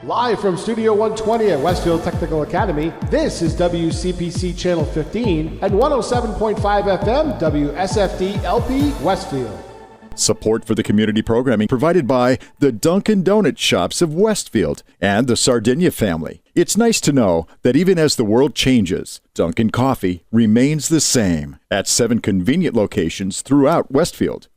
Live from Studio 120 at Westfield Technical Academy, this is WCPC Channel 15 and 107.5 FM WSFD-LP Westfield. Support for the community programming provided by the Dunkin' Donut Shops of Westfield and the Sardinia family. It's nice to know that even as the world changes, Dunkin' Coffee remains the same at 7 convenient locations throughout Westfield.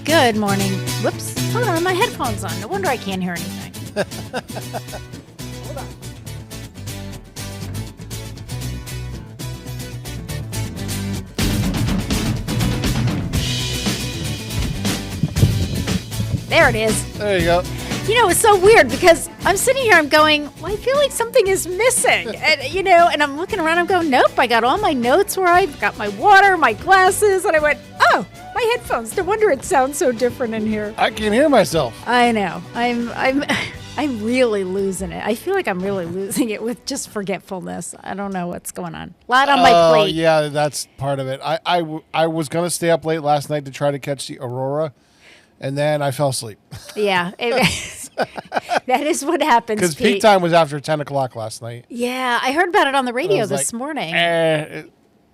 Good morning. Whoops. Hold on, my headphones on. No wonder I can't hear anything. Hold on. There it is. There you go. You know, it's so weird because I'm sitting here, I'm going, well, I feel like something is missing. And, and I'm looking around, I'm going, nope, I got all my notes where I've got my water, my glasses, and I went, oh, my headphones. No wonder it sounds so different in here. I can hear myself. I know. I'm really losing it. I feel like I'm really losing it with just forgetfulness. I don't know what's going on. A lot on my plate. Oh, yeah, that's part of it. I was going to stay up late last night to try to catch the aurora, and then I fell asleep. Yeah. That is what happens, because peak time was after 10 o'clock last night. Yeah, I heard about it on the radio this morning.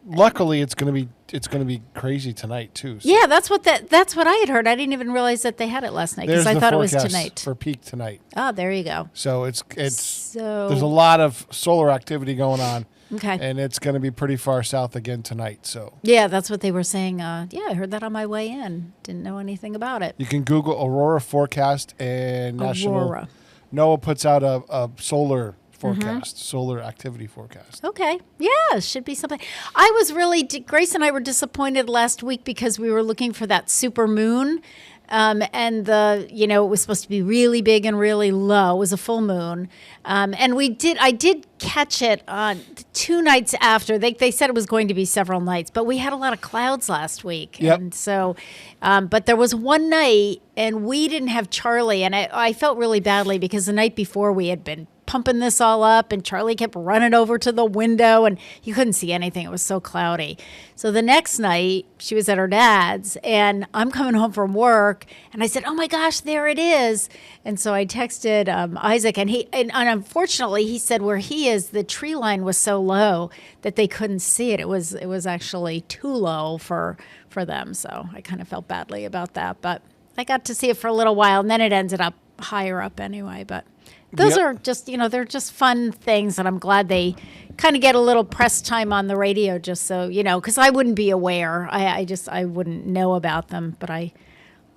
luckily, it's gonna be crazy tonight too. So Yeah, that's what I had heard. I didn't even realize that they had it last night because there's I the thought it was forecast tonight. for peak tonight. Oh, there you go. So it's So there's a lot of solar activity going on. Okay. And it's going to be pretty far south again tonight. So Yeah, that's what they were saying. Yeah, I heard that on my way in. Didn't know anything about it. you can Google Aurora forecast and National Aurora. NOAA puts out a solar forecast, solar activity forecast. Okay. Yeah, should be something. I was really, Grace and I were disappointed last week because we were looking for that super moon. And it was supposed to be really big and really low. It was a full moon. And I did catch it on 2 nights after. They said it was going to be several nights, but we had a lot of clouds last week. Yep. And so, but there was one night and we didn't have Charlie. And I felt really badly because the night before we had been pumping this all up and Charlie kept running over to the window and you couldn't see anything. It was so cloudy. So the next night she was at her dad's and I'm coming home from work and I said, oh my gosh, there it is. And so I texted Isaac and and unfortunately he said where he is, the tree line was so low that they couldn't see it. It was actually too low for them. So I kind of felt badly about that, but I got to see it for a little while and then it ended up higher up anyway, but those are just, they're just fun things, and I'm glad they kind of get a little press time on the radio just so, because I wouldn't be aware. I wouldn't know about them, but I'm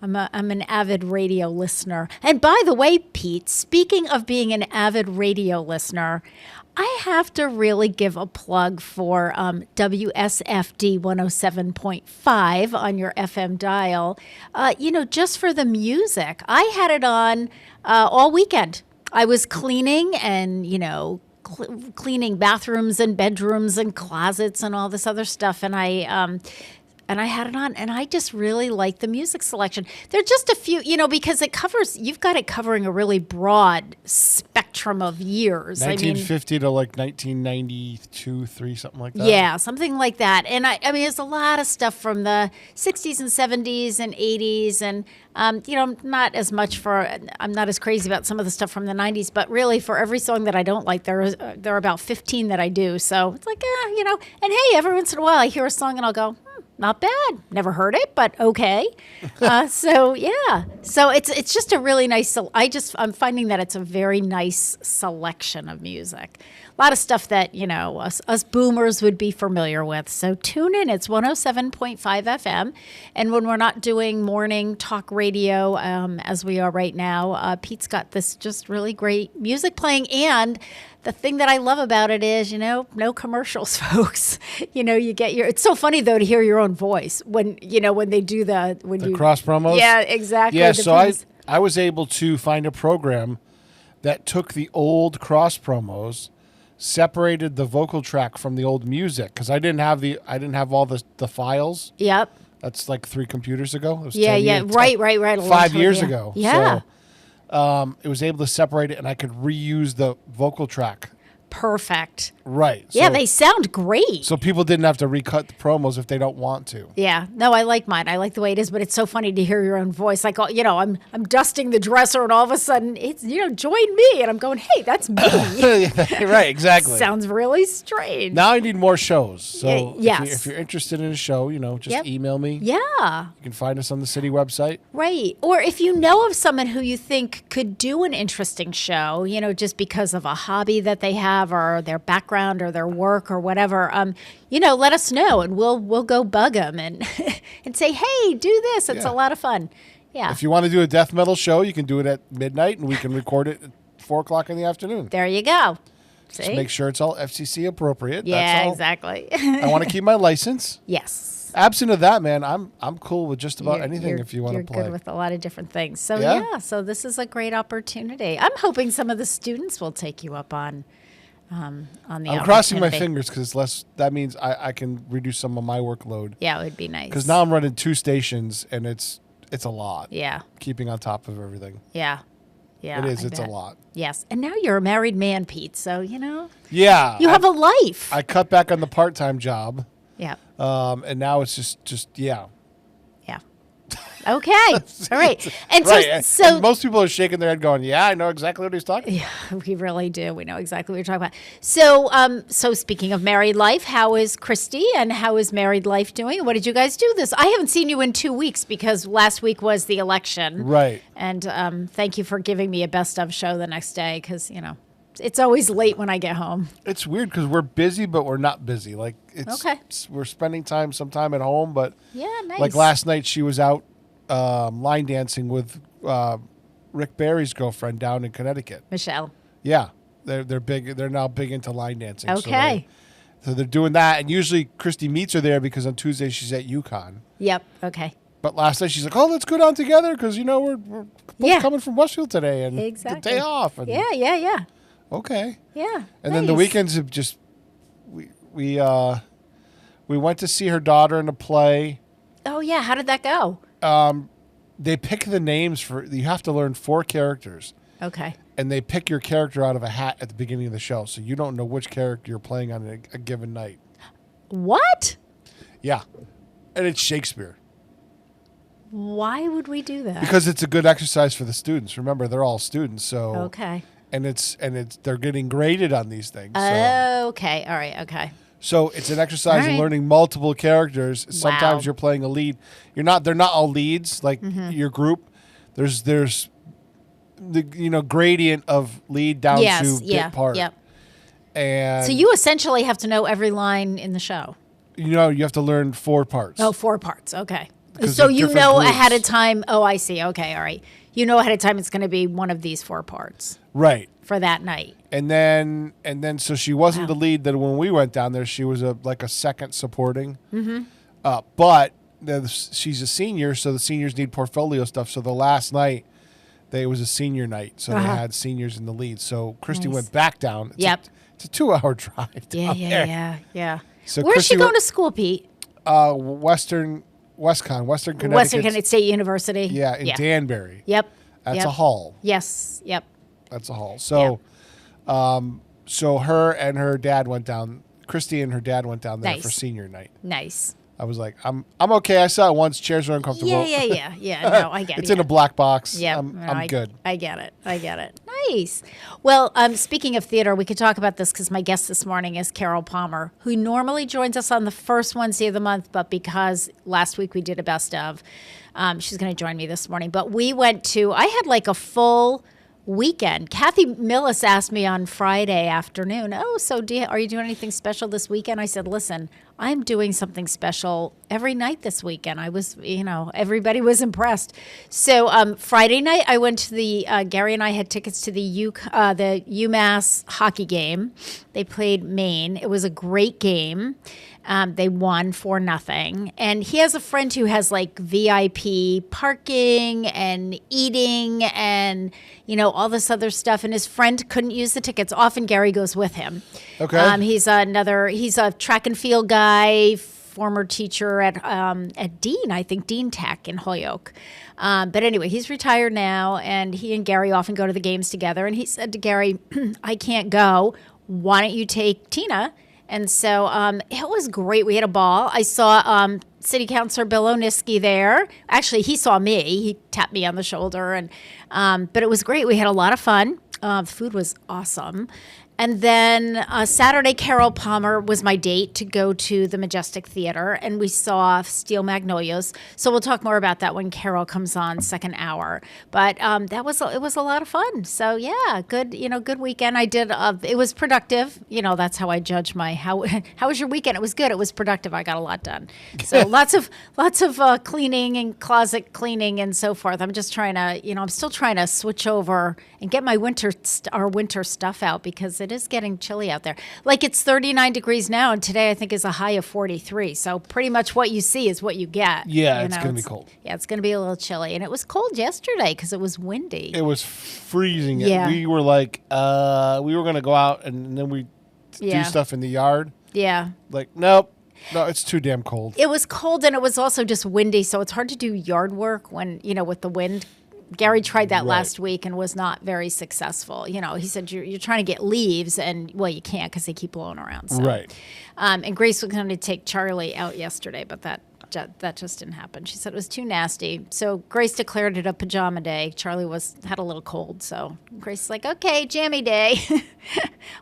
an avid radio listener. And by the way, Pete, speaking of being an avid radio listener, I have to really give a plug for WSFD 107.5 on your FM dial, just for the music. I had it on all weekend. I was cleaning and, cleaning bathrooms and bedrooms and closets and all this other stuff. And I had it on, and I just really like the music selection. There are just a few, because you've got it covering a really broad spectrum of years. 1950 to like 1992, 3, something like that. Yeah, something like that. And I mean, there's a lot of stuff from the 60s and 70s and 80s, and I'm not as crazy about some of the stuff from the 90s, but really for every song that I don't like, there are about 15 that I do. So it's like, and hey, every once in a while I hear a song and I'll go, not bad. Never heard it, but okay. So it's just a really nice. I'm finding that it's a very nice selection of music. A lot of stuff that us boomers would be familiar with. So tune in. It's 107.5 FM, and when we're not doing morning talk radio as we are right now, Pete's got this just really great music playing. And the thing that I love about it is, no commercials, folks. You get it's so funny though to hear your own voice when they do the cross promos. Yeah, exactly. Yeah, so I was able to find a program that took the old cross promos, separated the vocal track from the old music because I didn't have all the files. Yep. That's like 3 computers ago. It was Yeah, 10 yeah, years, right. 5 years ago. Yeah. So, it was able to separate it, and I could reuse the vocal track. Perfect. Right. Yeah, So- they sound great. So people didn't have to recut the promos if they don't want to. Yeah, no, I like mine. I like the way it is, but it's so funny to hear your own voice. Like, I'm dusting the dresser, and all of a sudden, it's join me, and I'm going, hey, that's me. Right, exactly. Sounds really strange. Now I need more shows. So yes. if you're interested in a show, just Yep. email me. Yeah, You can find us on the city website. right. Or if you know of someone who you think could do an interesting show, just because of a hobby that they have or their background or their work or whatever, let us know, and we'll go bug them and and say, hey, do this. It's Yeah. a lot of fun. Yeah. If you want to do a death metal show, you can do it at midnight, and we can record it at 4:00 in the afternoon. There you go. See? Just make sure it's all FCC appropriate. Yeah, That's all. exactly. I want to keep my license. Yes. Absent of that, man, I'm cool with just about anything if you want to play. You're good with a lot of different things. So Yeah? so this is a great opportunity. I'm hoping some of the students will take you up on the I'm crossing my opportunity. fingers because that means I can reduce some of my workload. Yeah, it would be nice. Because now I'm running 2 stations, and it's a lot. Yeah. Keeping on top of everything. Yeah. Yeah. It is. I It's a bet. lot. Yes. And now you're a married man, Pete. So, Yeah. you have a life. I cut back on the part-time job, yeah. and now it's just yeah. Yeah. Okay. All right. And Right. so And most people are shaking their head going, yeah, I know exactly what he's talking about. yeah, we really do. We know exactly what you're talking about. So, so speaking of married life, how is Christy and how is married life doing? What did you guys do this? I haven't seen you in 2 weeks because last week was the election. Right. And thank you for giving me a best of show the next day because, it's always late when I get home. It's weird because we're busy, but we're not busy. Like Okay. we're spending some time at home, but Yeah, nice. like last night she was out line dancing with Rick Barry's girlfriend down in Connecticut. Michelle. Yeah, they're big. They're now big into line dancing. Okay. So they're doing that, and usually Christy meets her there because on Tuesday she's at UConn. Yep. Okay. But last night she's like, "Oh, let's go down together because we're both Yeah. coming from Westfield today and Exactly. the day off." And, Yeah. Okay. Yeah. And then the nice. weekends have just we went to see her daughter in a play. Oh, yeah. How did that go? They pick the names for you have to learn 4 characters, Okay. and they pick your character out of a hat at the beginning of the show, so you don't know which character you're playing on a given night. What? Yeah, and it's Shakespeare Why would we do that? because it's a good exercise for the students. Remember, they're all students, so Okay. and it's they're getting graded on these things. Okay. All right. Okay. So it's an exercise All in right. learning multiple characters. Sometimes Wow. you're playing a lead. They're not all leads like your group. There's the gradient of lead down Yes. to Yeah. bit part. Yep. And So you essentially have to know every line in the show. you have to learn 4 parts. Oh, 4 parts. Okay. 'Cause So they're you different know groups. ahead of time. Oh, I see. Okay. All right. You know ahead of time it's going to be one of these 4 parts Right. for that night. And then so she wasn't Wow. the lead. Then when we went down there, she was a second supporting. Mm-hmm. But she's a senior, so the seniors need portfolio stuff. So the last night, it was a senior night, so they had seniors in the lead. So Christy Nice. went back down. It's a 2-hour drive. Yeah. down there. Yeah. So Where's Christy she going to school, Pete? Western Connecticut. Western Connecticut State University. Yeah, in Danbury. Yep. That's yep. a hall. Yes. Yep. That's a hall. So, so her and her dad went down. Christy and her dad went down there Nice. for senior night. Nice. I was like, I'm okay. I saw it once. Chairs are uncomfortable. Yeah. No, I get it. It's in a black box. Yeah, I'm good. I get it. Nice. Well, speaking of theater, we could talk about this because my guest this morning is Carol Palmer, who normally joins us on the first Wednesday of the month, but because last week we did a best of, she's going to join me this morning. But I had like a full weekend. Kathy Millis asked me on Friday afternoon, so are you doing anything special this weekend? I said, listen, I'm doing something special every night this weekend. I was, everybody was impressed. So Friday night, I went to the, Gary and I had tickets to the UMass hockey game. They played Maine. It was a great game. They won 4-0. And he has a friend who has like VIP parking and eating and, all this other stuff. And his friend couldn't use the tickets. Often Gary goes with him. Okay. He's a track and field guy, former teacher at Dean, I think, Dean Tech in Holyoke. But anyway, he's retired now, and he and Gary often go to the games together. And he said to Gary, I can't go. Why don't you take Tina? And so it was great. We had a ball. I saw City Councilor Bill Oniski there. Actually, he saw me. He tapped me on the shoulder. But it was great. We had a lot of fun. The food was awesome. And then Saturday, Carol Palmer was my date to go to the Majestic Theater, and we saw Steel Magnolias. So we'll talk more about that when Carol comes on second hour. But it was a lot of fun. So yeah, good weekend. I did. It was productive. That's how I judge how was your weekend? It was good. It was productive. I got a lot done. So lots of cleaning and closet cleaning and so forth. I'm just trying to, I'm still trying to switch over and get my winter stuff out because it is getting chilly out there. Like it's 39 degrees now, and today I think is a high of 43. So pretty much what you see is what you get. Yeah, it's going to be cold. Yeah, it's going to be a little chilly. And it was cold yesterday because it was windy. It was freezing. Yeah. We were like, we were going to go out and then we do stuff in the yard. Yeah. Like, nope. No, it's too damn cold. It was cold, and it was also just windy, so it's hard to do yard work when, with the wind. Gary tried that last week and was not very successful. He said, you're trying to get leaves, and, well, you can't because they keep blowing around. So. Right. And Grace was going to take Charlie out yesterday, but that That just didn't happen. She said it was too nasty. So Grace declared it a pajama day. Charlie had a little cold, so Grace is like, okay, jammy day.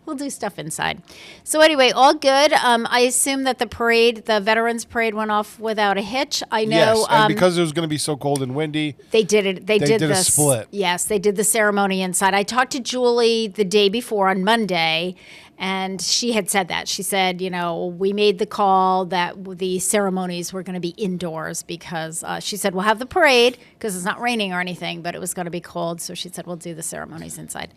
We'll do stuff inside. So anyway, all good. I assume that the Veterans Parade went off without a hitch. I know. Yes, and because it was going to be so cold and windy, they did it. They did a split. Yes, they did the ceremony inside. I talked to Julie the day before on Monday, and she had said that. She said, we made the call that the ceremonies were going to be indoors because she said, we'll have the parade because it's not raining or anything, but it was going to be cold. So she said, we'll do the ceremonies inside.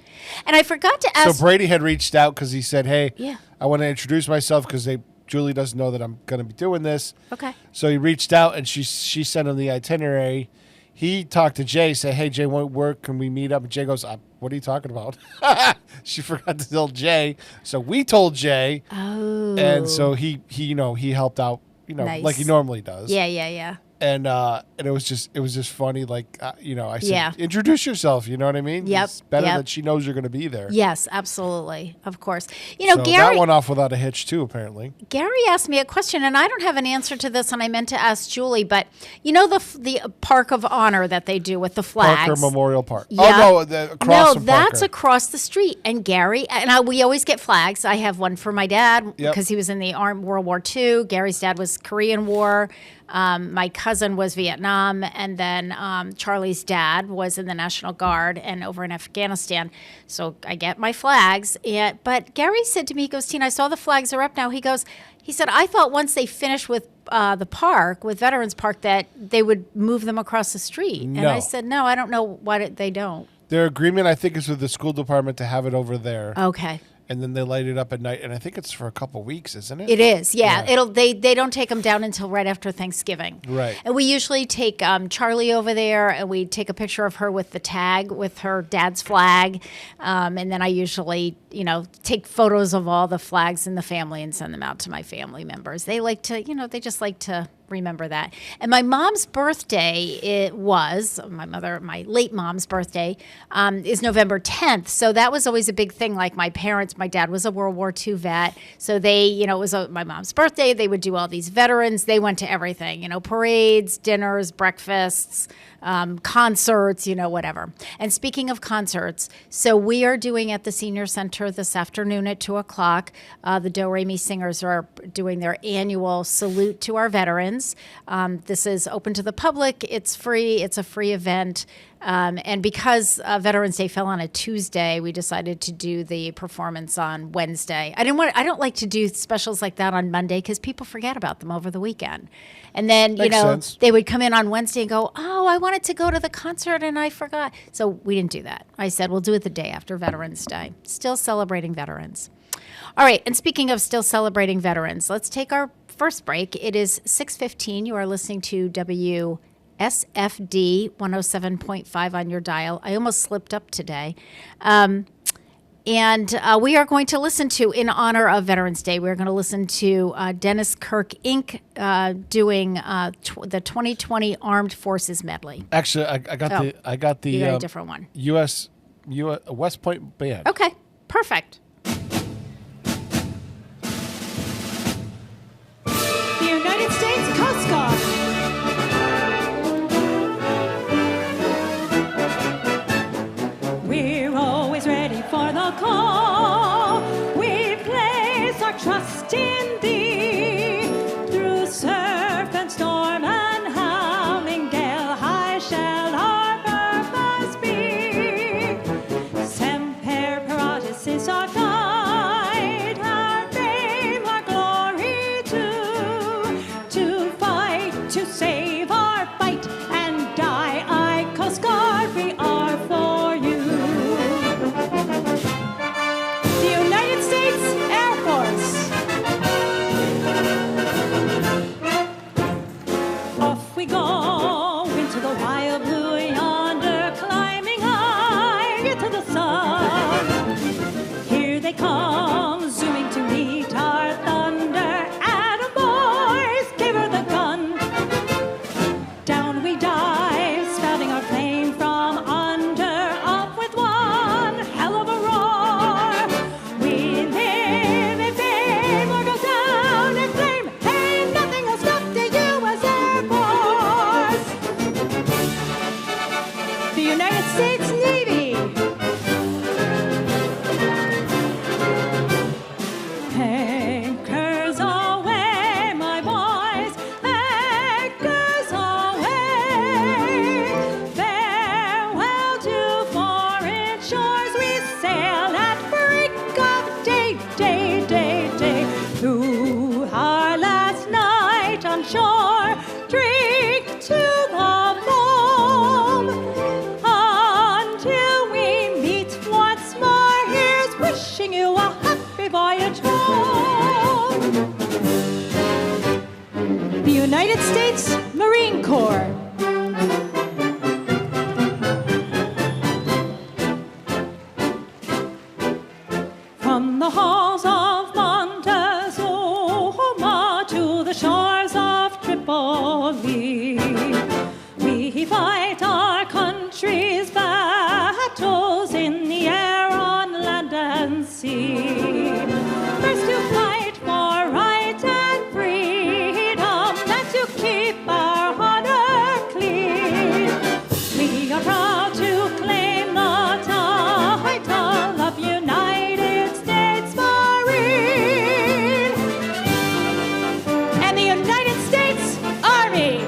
And I forgot to ask. So Brady had reached out because he said, hey, yeah, I want to introduce myself because Julie doesn't know that I'm going to be doing this. Okay. So he reached out and she sent him the itinerary. He talked to Jay, said, hey, Jay, where can we meet up? And Jay goes, what are you talking about? She forgot to tell Jay. So we told Jay. Oh. And so he helped out, Nice. like he normally does. Yeah. And it was just funny. Like, I said, Yeah. introduce yourself. You know what I mean? Yep. It's better that she knows you're going to be there. Yes, absolutely. Of course. So Gary. that went off without a hitch too, apparently. Gary asked me a question, and I don't have an answer to this, and I meant to ask Julie, but the Park of Honor that they do with the flags. Parker Memorial Park. Yeah. Oh, no, across from that's Parker. across the street. And Gary, we always get flags. I have one for my dad because he was in the World War II. Gary's dad was Korean War. My cousin was Vietnam, and then Charlie's dad was in the National Guard and over in Afghanistan. So I get my flags. But Gary said to me, he goes, Tina, I saw the flags are up now. He said, I thought once they finished with the park, with Veterans Park, that they would move them across the street. No. And I said, no, I don't know why they don't. Their agreement, I think, is with the school department to have it over there. Okay. And then they light it up at night, and I think it's for a couple weeks, isn't it? It is, yeah. They don't take them down until right after Thanksgiving. Right. And we usually take Charlie over there, and we take a picture of her with the tag with her dad's flag, and then I usually, take photos of all the flags in the family and send them out to my family members. They like to, they just like to remember that. And my mom's birthday, my late mom's birthday, is November 10th. So that was always a big thing. Like my dad was a World War II vet. So they, it was my mom's birthday. They would do all these veterans. They went to everything, parades, dinners, breakfasts, concerts, whatever. And speaking of concerts, so we are doing at the Senior Center this afternoon at 2:00. The Do Re Mi Singers are doing their annual salute to our veterans. This is open to the public. It's free. It's a free event. And because Veterans Day fell on a Tuesday, we decided to do the performance on Wednesday. I don't like to do specials like that on Monday because people forget about them over the weekend. And then, Makes sense. they would come in on Wednesday and go, oh, I wanted to go to the concert and I forgot. So we didn't do that. I said, we'll do it the day after Veterans Day. Still celebrating veterans. All right. And speaking of still celebrating veterans, let's take our first break. It is 6:15. You are listening to WSFD 107.5 on your dial. I almost slipped up today. And we are going to listen to, in honor of Veterans Day, we're going to listen to Dennis Kirk Inc. Doing the 2020 Armed Forces medley. Actually, I got the You got a different one. U.S. West Point Band. Okay, perfect. The United States Coast Guard. We're always ready for the call. We place our trust in thee. Through surf and storm and howling gale, high shall our purpose be. Semper Paratus is our guide, our fame, our glory to fight, to save our fight and die. I, Coast Guard, we are for you. The United States Air Force. Off we go into the wild blue yonder, climbing high into the sun. Here they we voyage home. The United States Marine Corps. From the halls of Montezuma to the shores of Tripoli, we fight our country's battles in the air, on land and sea. First to fight for right and freedom, then to keep our honor clean. We are proud to claim the title of United States Marine and the United States Army.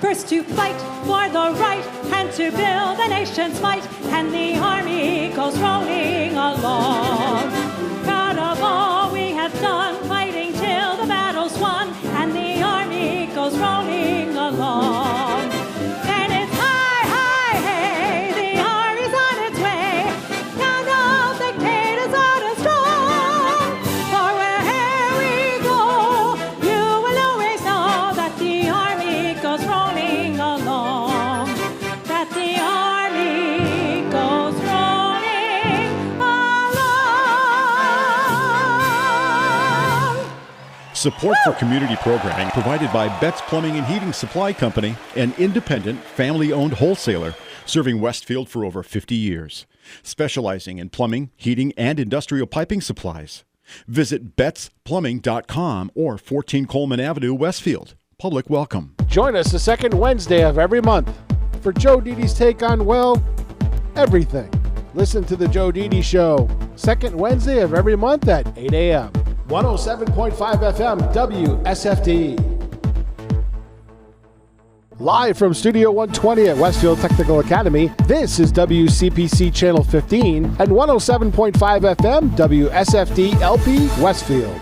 First to fight for the right and to build a nation's might, and the Army goes rolling along. Proud of all we have done, fighting till the battle's won, and the Army goes rolling along. Then it's hi, hi, hey, the Army's on its way, down the dictators out and strong. For wherever we go, you will always know that the Army goes rolling along, that the Army goes rolling along. Support for community programming provided by Betts Plumbing and Heating Supply Company, an independent, family-owned wholesaler serving Westfield for over 50 years, specializing in plumbing, heating, and industrial piping supplies. Visit bettsplumbing.com or 14 Coleman Avenue, Westfield. Public welcome. Join us the second Wednesday of every month for Joe Didi's take on, well, everything. Listen to The Joe Didi Show, second Wednesday of every month at 8 a.m. 107.5 FM WSFD. Live from Studio 120 at Westfield Technical Academy, this is WCPC Channel 15 and 107.5 FM WSFD-LP Westfield.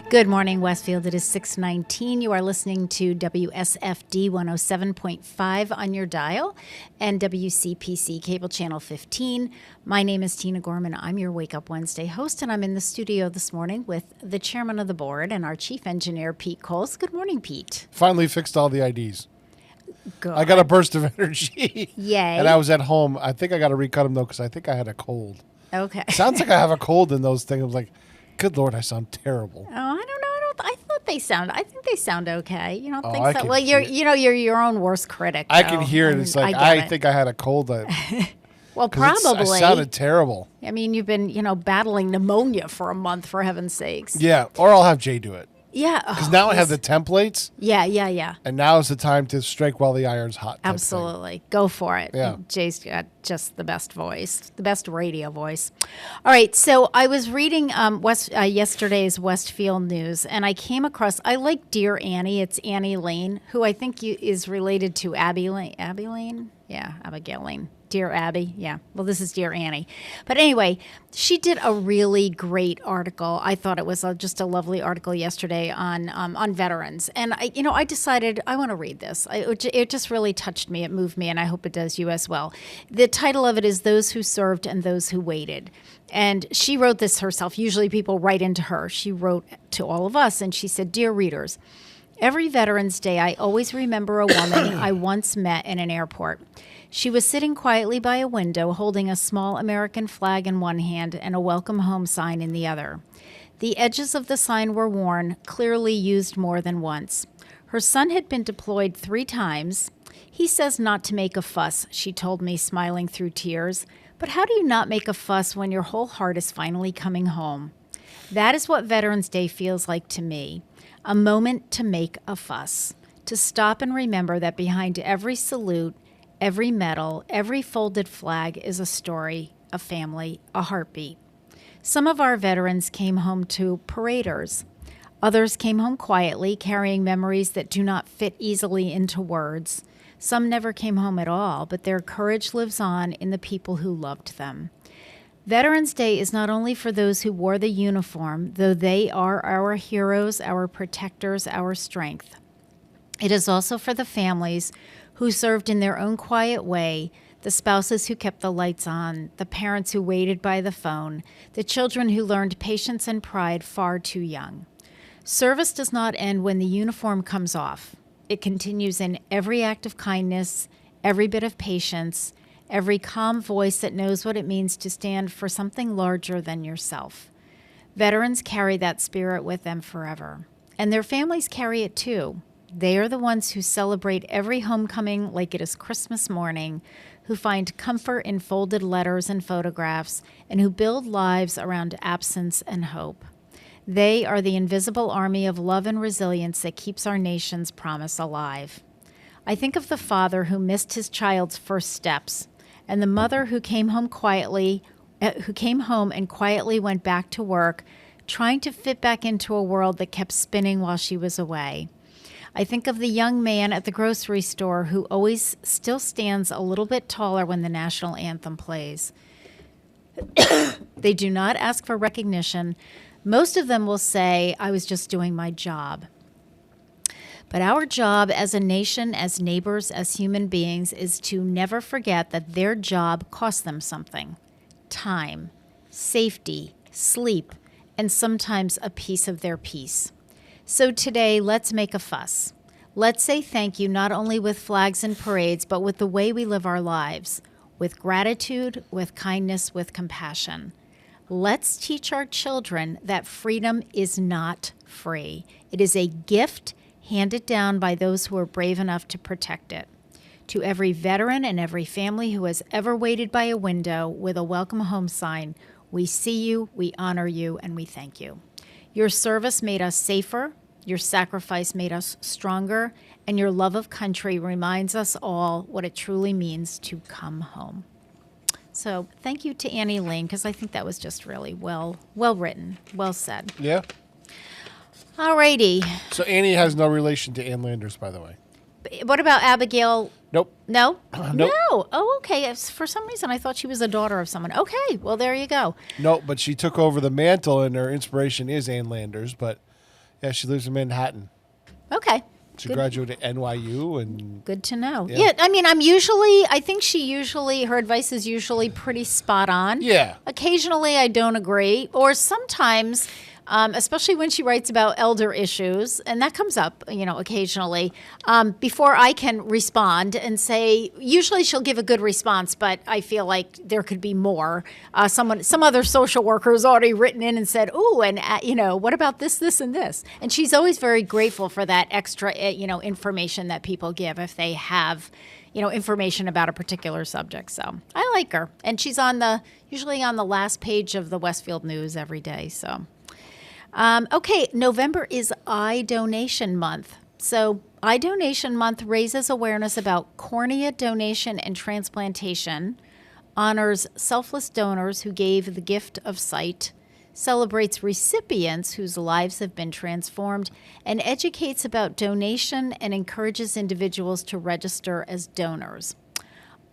Good morning, Westfield. It is 6:19. You are listening to WSFD 107.5 on your dial and WCPC Cable Channel 15. My name is Tina Gorman. I'm your Wake Up Wednesday host, and I'm in the studio this morning with the chairman of the board and our chief engineer, Pete Coles. Good morning, Pete. Finally fixed all the IDs. Good. I got a burst of energy. Yay. And I was at home. I think I got to recut them, though, because I think I had a cold. Okay. Sounds like I have a cold in those things. I was like, good Lord, I sound terrible. Oh, I don't know. I think they sound okay. You don't think I so? can Well, you're hear- you're your own worst critic. I though. can hear it. mean, It's like, get I it. think I had a cold. Well, 'Cause probably. I sounded terrible. I mean, you've been, battling pneumonia for a month, for heaven's sakes. Yeah, or I'll have Jay do it. Yeah. Because now I have the templates, Yeah. and now is the time to strike while the iron's hot. type thing. Absolutely. Go for it. Yeah. Jay's got just the best voice, the best radio voice. All right. So I was reading yesterday's Westfield news, and I came across, I like Dear Annie. It's Annie Lane, who I think is related to Abby Lane. Abby Lane? Yeah, Abigail Lane. Dear Abby, yeah. Well, this is Dear Annie. But anyway, she did a really great article. I thought it was just a lovely article yesterday on veterans. And I decided I want to read this. It just really touched me. It moved me, and I hope it does you as well. The title of it is Those Who Served and Those Who Waited. And she wrote this herself. Usually people write into her. She wrote to all of us, and she said, Dear readers, every Veterans Day, I always remember a woman I once met in an airport. She was sitting quietly by a window, holding a small American flag in one hand and a welcome home sign in the other. The edges of the sign were worn, clearly used more than once. Her son had been deployed 3 times. He says not to make a fuss, she told me, smiling through tears. But how do you not make a fuss when your whole heart is finally coming home? That is what Veterans Day feels like to me. A moment to make a fuss. To stop and remember that behind every salute, every medal, every folded flag is a story, a family, a heartbeat. Some of our veterans came home to paraders. Others came home quietly, carrying memories that do not fit easily into words. Some never came home at all, but their courage lives on in the people who loved them. Veterans Day is not only for those who wore the uniform, though they are our heroes, our protectors, our strength. It is also for the families who served in their own quiet way, The spouses who kept the lights on, the parents who waited by the phone, the children who learned patience and pride far too young. Service does not end when the uniform comes off. It continues in every act of kindness, every bit of patience, every calm voice that knows what it means to stand for something larger than yourself. Veterans carry that spirit with them forever, and their families carry it too. They are the ones who celebrate every homecoming like it is Christmas morning, who find comfort in folded letters and photographs, and who build lives around absence and hope. They are the invisible army of love and resilience that keeps our nation's promise alive. I think of the father who missed his child's first steps, and the mother who came home and quietly went back to work, trying to fit back into a world that kept spinning while she was away. I think of the young man at the grocery store who always still stands a little bit taller when the national anthem plays. They do not ask for recognition. Most of them will say, "I was just doing my job." But our job as a nation, as neighbors, as human beings, is to never forget that their job cost them something. Time, safety, sleep, and sometimes a piece of their peace. So today, let's make a fuss. Let's say thank you not only with flags and parades, but with the way we live our lives, with gratitude, with kindness, with compassion. Let's teach our children that freedom is not free. It is a gift handed down by those who are brave enough to protect it. To every veteran and every family who has ever waited by a window with a welcome home sign, we see you, we honor you, and we thank you. Your service made us safer, your sacrifice made us stronger, and your love of country reminds us all what it truly means to come home. So thank you to Annie Lane, because I think that was just really well written, well said. Yeah. All righty. So Annie has no relation to Ann Landers, by the way. What about Abigail? Nope. No? Nope. No. Oh, okay. For some reason, I thought she was a daughter of someone. Okay. Well, there you go. No, but she took over the mantle, and her inspiration is Ann Landers. But yeah, she lives in Manhattan. Okay. She graduated at NYU, and Good to know. Yeah. I mean, I think her advice is usually pretty spot on. Yeah. Occasionally, I don't agree. Or sometimes, especially when she writes about elder issues, and that comes up, occasionally, before I can respond and say, usually she'll give a good response, but I feel like there could be more. Some other social worker has already written in and said, "Ooh, and what about this, this, and this?" And she's always very grateful for that extra, information that people give if they have, information about a particular subject. So I like her, and she's usually on the last page of the Westfield News every day. So. Okay, November is Eye Donation Month. So Eye Donation Month raises awareness about cornea donation and transplantation, honors selfless donors who gave the gift of sight, celebrates recipients whose lives have been transformed, and educates about donation and encourages individuals to register as donors.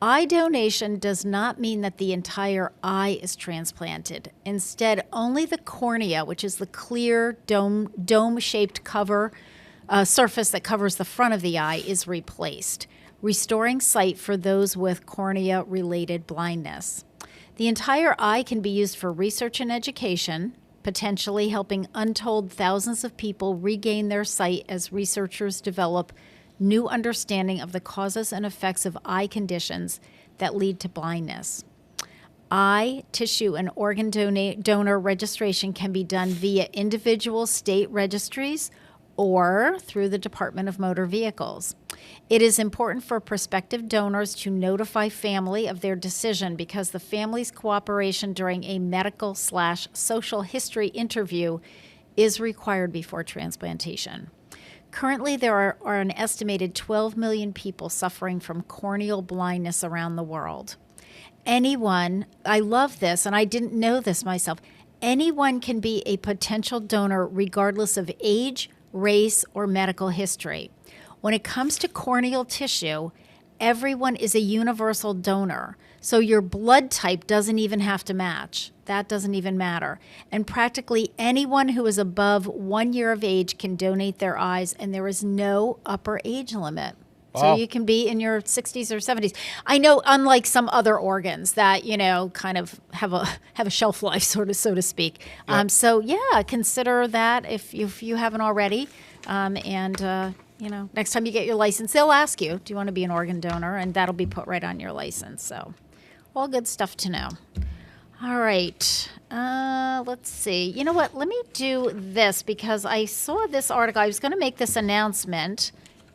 Eye donation does not mean that the entire eye is transplanted. Instead, only the cornea, which is the clear dome-shaped surface that covers the front of the eye, is replaced, restoring sight for those with cornea-related blindness. The entire eye can be used for research and education, potentially helping untold thousands of people regain their sight as researchers develop new understanding of the causes and effects of eye conditions that lead to blindness. Eye, tissue, and organ donor registration can be done via individual state registries or through the Department of Motor Vehicles. It is important for prospective donors to notify family of their decision because the family's cooperation during a medical/social history interview is required before transplantation. Currently, there are an estimated 12 million people suffering from corneal blindness around the world. Anyone, I love this, and I didn't know this myself, anyone can be a potential donor regardless of age, race, or medical history. When it comes to corneal tissue, everyone is a universal donor, so your blood type doesn't even have to match. That doesn't even matter. And practically anyone who is above 1 year of age can donate their eyes, and there is no upper age limit. So Wow. you can be in your 60s or 70s. I know, unlike some other organs that kind of have a shelf life, so to speak. Yep. So yeah, consider that if you haven't already. Next time you get your license, they'll ask you, do you want to be an organ donor? And that'll be put right on your license. So all good stuff to know. All right. Let's see. You know what? Let me do this because I saw this article. I was going to make this announcement,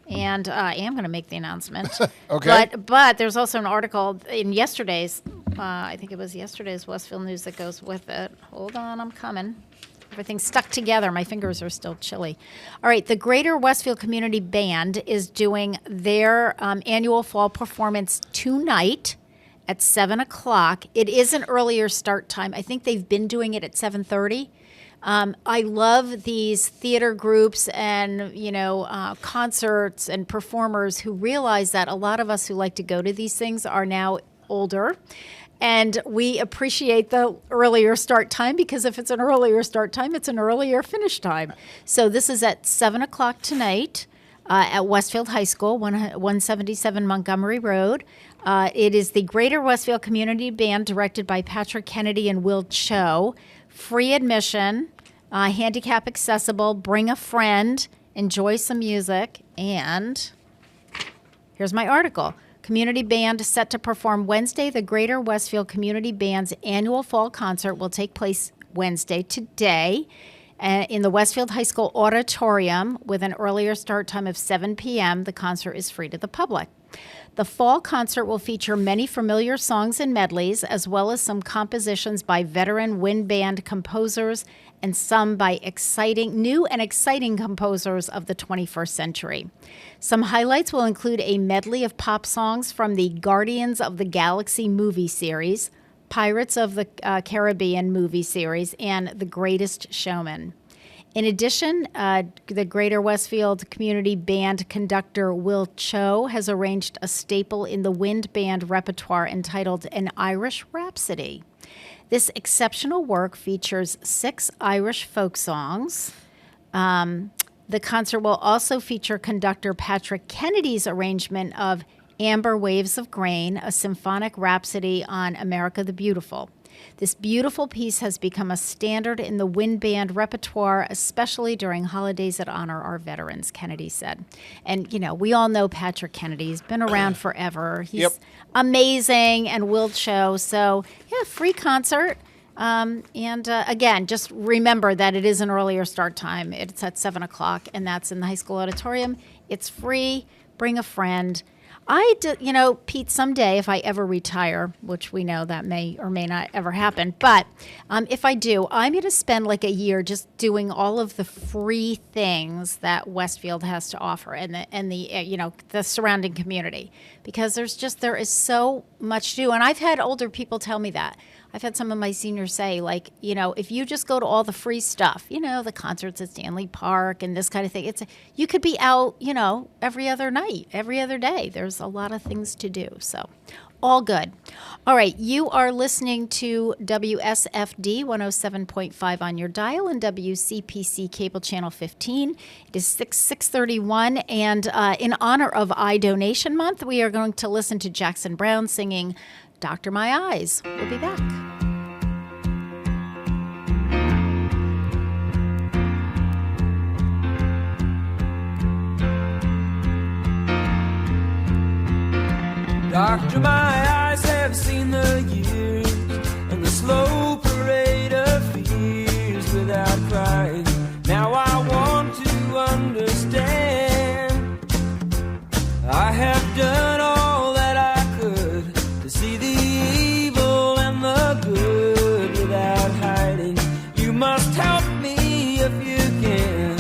and I am going to make the announcement. Okay. But there's also an article in yesterday's, I think it was yesterday's Westfield News that goes with it. Hold on, I'm coming. Everything's stuck together. My fingers are still chilly. All right. The Greater Westfield Community Band is doing their annual fall performance tonight at 7 o'clock. It is an earlier start time. I think they've been doing it at 7:30. I love these theater groups and, concerts and performers who realize that a lot of us who like to go to these things are now older. And we appreciate the earlier start time because if it's an earlier start time, it's an earlier finish time. So this is at 7 o'clock tonight at Westfield High School, 177 Montgomery Road. It is the Greater Westfield Community Band directed by Patrick Kennedy and Will Cho. Free admission, handicap accessible, bring a friend, enjoy some music, and here's my article. Community Band set to perform Wednesday. The Greater Westfield Community Band's annual fall concert will take place Wednesday, today, in the Westfield High School Auditorium with an earlier start time of 7 p.m. The concert is free to the public. The fall concert will feature many familiar songs and medleys, as well as some compositions by veteran wind band composers and some by new and exciting composers of the 21st century. Some highlights will include a medley of pop songs from the Guardians of the Galaxy movie series, Pirates of the Caribbean movie series, and The Greatest Showman. In addition, the Greater Westfield Community Band conductor Will Cho has arranged a staple in the wind band repertoire entitled An Irish Rhapsody. This exceptional work features 6 Irish folk songs. The concert will also feature conductor Patrick Kennedy's arrangement of Amber Waves of Grain, a symphonic rhapsody on America the Beautiful. This beautiful piece has become a standard in the wind band repertoire, especially during holidays that honor our veterans, Kennedy said. And, we all know Patrick Kennedy. He's been around forever. He's amazing and will show. So, yeah, free concert. Again, just remember that it is an earlier start time. It's at 7 o'clock, and that's in the high school auditorium. It's free. Bring a friend. Pete, someday if I ever retire, which we know that may or may not ever happen, but if I do, I'm going to spend like a year just doing all of the free things that Westfield has to offer and the surrounding community, because there is so much to do. And I've had older people tell me that. I've had some of my seniors say, like, if you just go to all the free stuff, the concerts at Stanley Park and this kind of thing, you could be out, every other night, every other day. There's a lot of things to do. So all good. All right. You are listening to WSFD 107.5 on your dial and WCPC cable channel 15. It is 6:31. And in honor of Eye Donation Month, we are going to listen to Jackson Browne singing Doctor My Eyes. We'll be back. Doctor, my eyes have seen the years and the slow parade of fears without crying. Now I want to understand. I have done all that I could to see the evil and the good without hiding. You must help me if you can.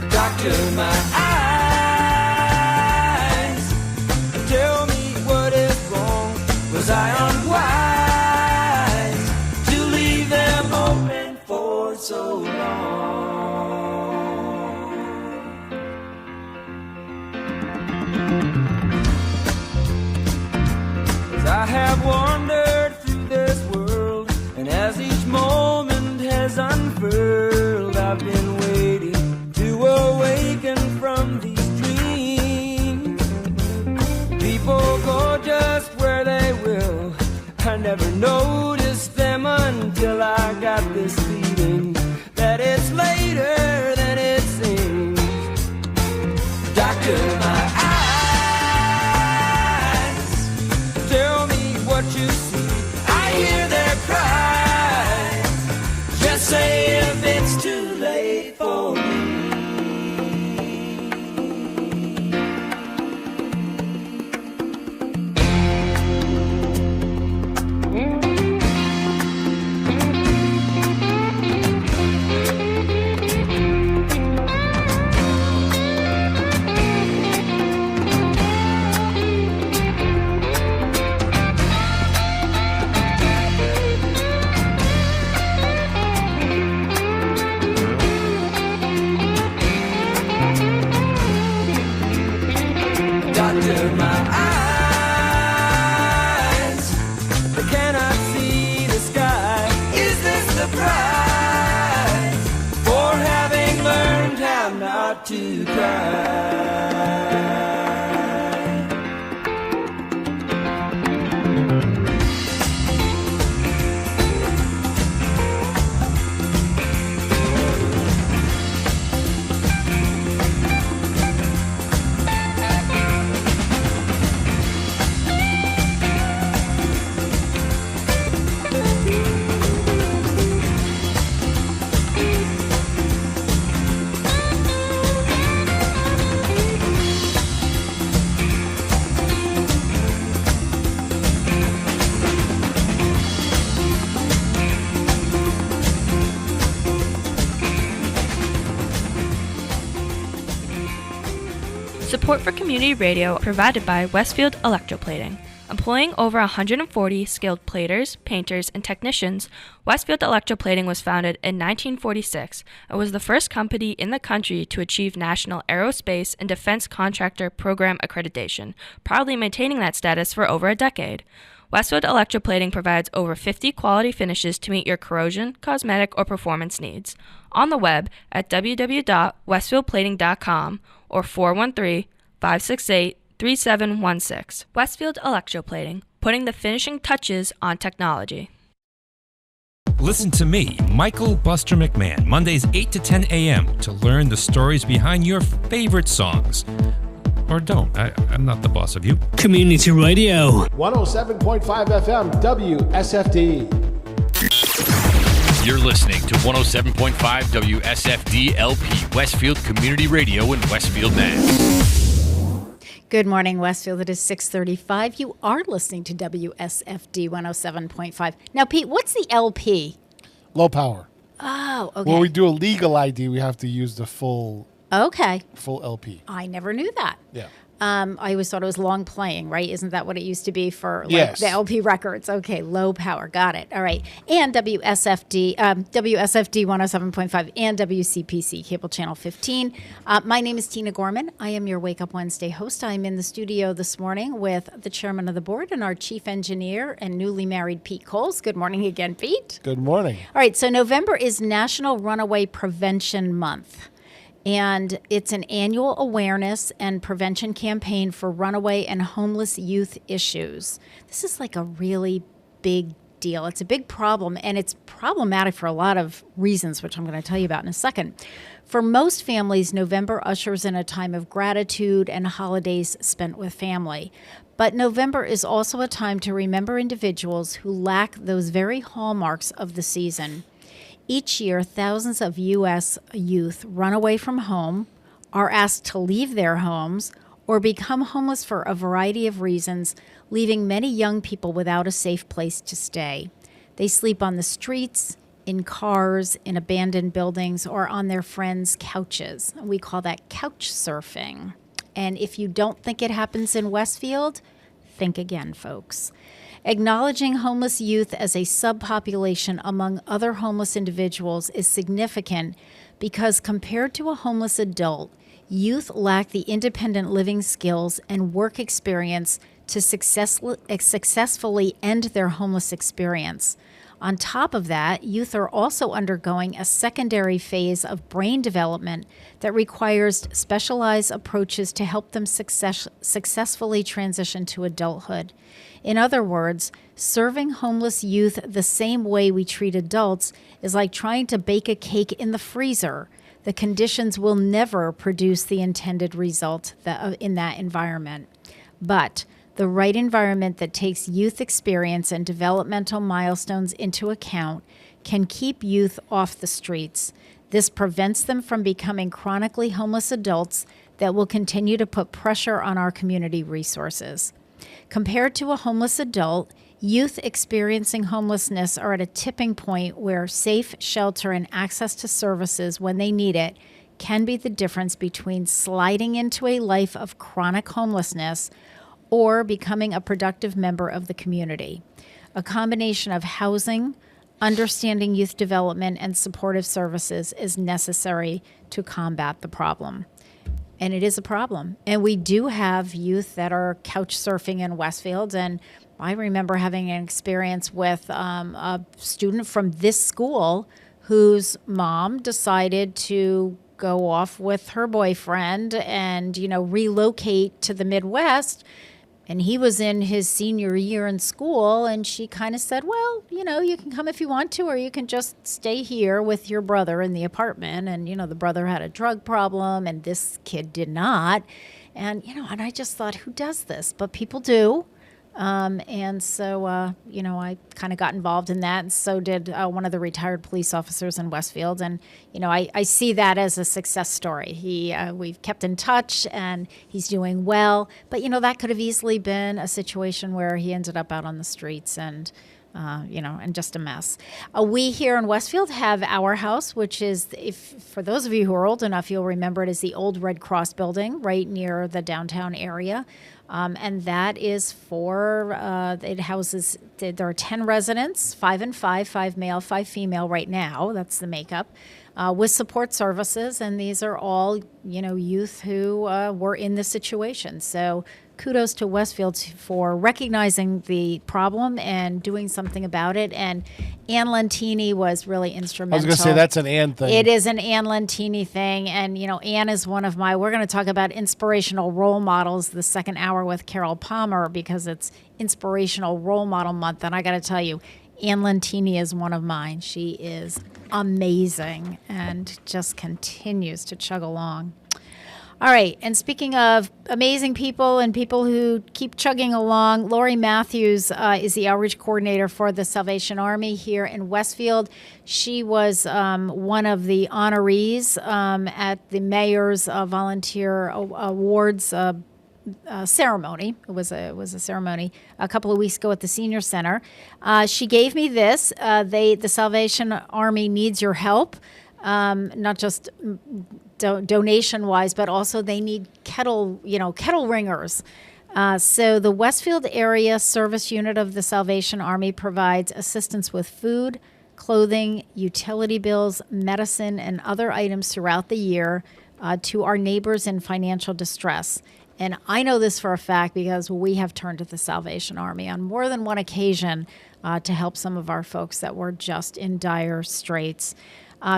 Doctor, my eyes, tell me what is wrong. Was I unwise to leave them open for so long? 'Cause I have wandered through this world, and as each moment has unfurled, I've been waiting to awaken from these dreams. never noticed them until I got this feeling that it's later than it seems. Doctor, my eyes, tell me what you see. I hear their cries. Just say if it's too late for me. Doctor, my eyes, I cannot see the sky. Is this the price for having learned how not to cry? Support for community radio provided by Westfield Electroplating. Employing over 140 skilled platers, painters, and technicians, Westfield Electroplating was founded in 1946 and was the first company in the country to achieve National Aerospace and Defense Contractor Program accreditation, proudly maintaining that status for over a decade. Westfield Electroplating provides over 50 quality finishes to meet your corrosion, cosmetic, or performance needs. On the web at www.westfieldplating.com or 413-568-3716. Westfield Electroplating, putting the finishing touches on technology. Listen to me, Michael Buster McMahon, Mondays 8 to 10 a.m. to learn the stories behind your favorite songs. Or don't. I'm not the boss of you. Community Radio. 107.5 FM WSFD. You're listening to 107.5 WSFD-LP, Westfield Community Radio in Westfield, Mass. Good morning, Westfield. It is 6:35. You are listening to WSFD 107.5. Now, Pete, what's the LP? Low power. Oh, okay. When we do a legal ID, we have to use the full LP. I never knew that. Yeah. I always thought it was long playing, right? Isn't that what it used to be for Yes. the LP records? Okay, low power. Got it. All right. And WSFD 107.5 and WCPC, Cable Channel 15. My name is Tina Gorman. I am your Wake Up Wednesday host. I'm in the studio this morning with the chairman of the board and our chief engineer and newly married Pete Coles. Good morning again, Pete. Good morning. All right, so November is National Runaway Prevention Month. And it's an annual awareness and prevention campaign for runaway and homeless youth issues. This is like a really big deal. It's a big problem, and it's problematic for a lot of reasons, which I'm going to tell you about in a second. For most families, November ushers in a time of gratitude and holidays spent with family. But November is also a time to remember individuals who lack those very hallmarks of the season. Each year, thousands of U.S. youth run away from home, are asked to leave their homes, or become homeless for a variety of reasons, leaving many young people without a safe place to stay. They sleep on the streets, in cars, in abandoned buildings, or on their friends' couches. We call that couch surfing. And if you don't think it happens in Westfield, think again, folks. Acknowledging homeless youth as a subpopulation among other homeless individuals is significant because compared to a homeless adult, youth lack the independent living skills and work experience to successfully end their homeless experience. On top of that, youth are also undergoing a secondary phase of brain development that requires specialized approaches to help them successfully transition to adulthood. In other words, serving homeless youth the same way we treat adults is like trying to bake a cake in the freezer. The conditions will never produce the intended result in that environment. But the right environment that takes youth experience and developmental milestones into account can keep youth off the streets. This prevents them from becoming chronically homeless adults that will continue to put pressure on our community resources. Compared to a homeless adult, youth experiencing homelessness are at a tipping point where safe shelter and access to services when they need it can be the difference between sliding into a life of chronic homelessness or becoming a productive member of the community. A combination of housing, understanding youth development, and supportive services is necessary to combat the problem. And it is a problem. And we do have youth that are couch surfing in Westfield. And I remember having an experience with a student from this school whose mom decided to go off with her boyfriend and, relocate to the Midwest. And he was in his senior year in school, and she kind of said, well, you can come if you want to, or you can just stay here with your brother in the apartment. And, the brother had a drug problem, and this kid did not. And, and I just thought, who does this? But people do. And so, I kind of got involved in that, and so did one of the retired police officers in Westfield. And, I see that as a success story. We've kept in touch, and he's doing well. But, that could have easily been a situation where he ended up out on the streets and just a mess. We here in Westfield have Our House, which is, for those of you who are old enough, you'll remember it as the old Red Cross building right near the downtown area. And that is it houses, there are 10 residents, 5 and 5 male, 5 female right now. That's the makeup, with support services. And these are all, youth who were in this situation. So kudos to Westfield for recognizing the problem and doing something about it. And Ann Lentini was really instrumental. I was going to say that's an Ann thing. It is an Ann Lentini thing. And, Ann is one of we're going to talk about inspirational role models the second hour with Carol Palmer because it's Inspirational Role Model Month. And I got to tell you, Ann Lentini is one of mine. She is amazing and just continues to chug along. All right, and speaking of amazing people and people who keep chugging along, Lori Matthews is the outreach coordinator for the Salvation Army here in Westfield. She was one of the honorees at the Mayor's Volunteer Awards ceremony. It was a ceremony a couple of weeks ago at the Senior Center. She gave me this. The Salvation Army needs your help, not just donation-wise, but also they need kettle ringers. So the Westfield Area Service Unit of the Salvation Army provides assistance with food, clothing, utility bills, medicine, and other items throughout the year to our neighbors in financial distress. And I know this for a fact because we have turned to the Salvation Army on more than one occasion to help some of our folks that were just in dire straits.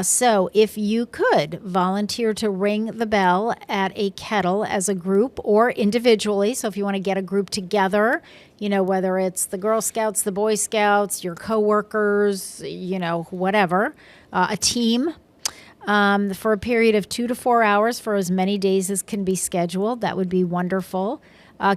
So if you could volunteer to ring the bell at a kettle as a group or individually, so if you want to get a group together, whether it's the Girl Scouts, the Boy Scouts, your coworkers, whatever, a team, for a period of 2 to 4 hours for as many days as can be scheduled, that would be wonderful.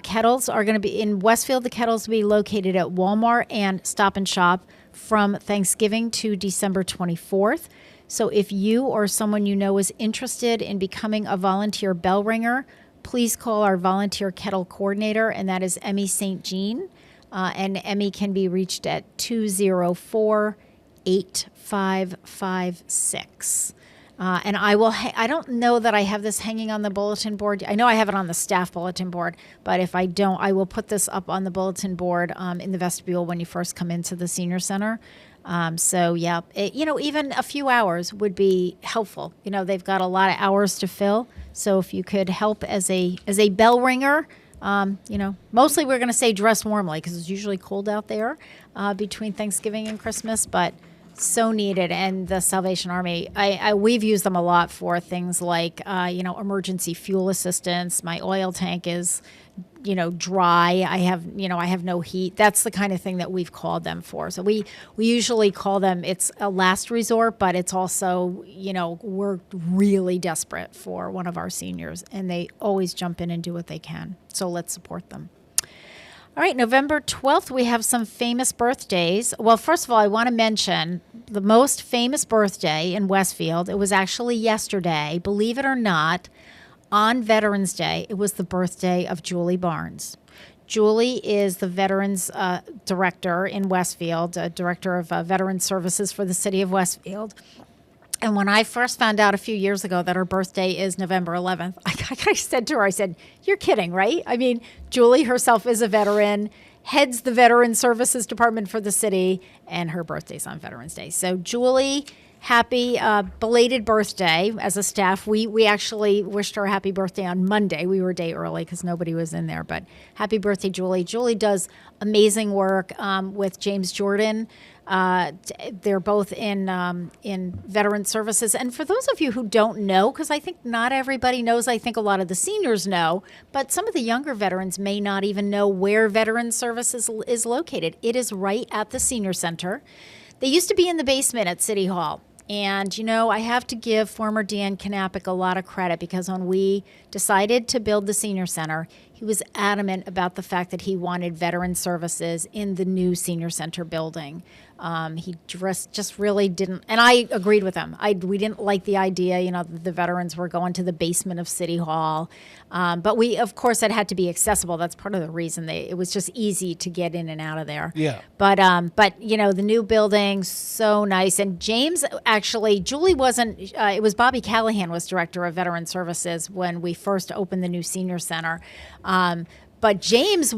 Kettles are going to be in Westfield. The kettles will be located at Walmart and Stop and Shop from Thanksgiving to December 24th. So if you or someone you know is interested in becoming a volunteer bell ringer, please call our volunteer kettle coordinator, and that is Emmy St. Jean. And Emmy can be reached at 204-8556. And I don't know that I have this hanging on the bulletin board. I know I have it on the staff bulletin board, but if I don't, I will put this up on the bulletin board in the vestibule when you first come into the Senior Center. Even a few hours would be helpful. They've got a lot of hours to fill. So if you could help as a bell ringer, Mostly we're going to say dress warmly because it's usually cold out there between Thanksgiving and Christmas, but so needed. And the Salvation Army, we've used them a lot for things like, emergency fuel assistance. My oil tank is, dry. I have no heat. That's the kind of thing that we've called them for. So we usually call them, it's a last resort, but it's also, we're really desperate for one of our seniors, and they always jump in and do what they can. So let's support them. All right, November 12th, we have some famous birthdays. Well, first of all, I want to mention the most famous birthday in Westfield. It was actually yesterday, believe it or not, on Veterans Day. It was the birthday of Julie Barnes. Julie is the Veterans Director in Westfield, Director of Veterans Services for the City of Westfield. And when I first found out a few years ago that her birthday is November 11th, I said to her, I said, "You're kidding, right?" I mean, Julie herself is a veteran, heads the Veterans Services Department for the city, and her birthday's on Veterans Day. So Julie, happy belated birthday. As a staff, we actually wished her a happy birthday on Monday. We were a day early because nobody was in there. But happy birthday, Julie. Julie does amazing work with James Jordan. They're both in veteran services. And for those of you who don't know, because I think not everybody knows, I think a lot of the seniors know, but some of the younger veterans may not even know where Veteran Services is located. It is right at the senior center. They used to be in the basement at City Hall. And, I have to give former Dan Knappich a lot of credit because when we decided to build the senior center, he was adamant about the fact that he wanted veteran services in the new senior center building. He just really didn't, and I agreed with him. We didn't like the idea, the veterans were going to the basement of City Hall. But we, of course, it had to be accessible. That's part of the reason it was just easy to get in and out of there. Yeah. But the new building, so nice. And James, actually, Julie wasn't, it was Bobby Callahan was director of Veteran Services when we first opened the new senior center. But James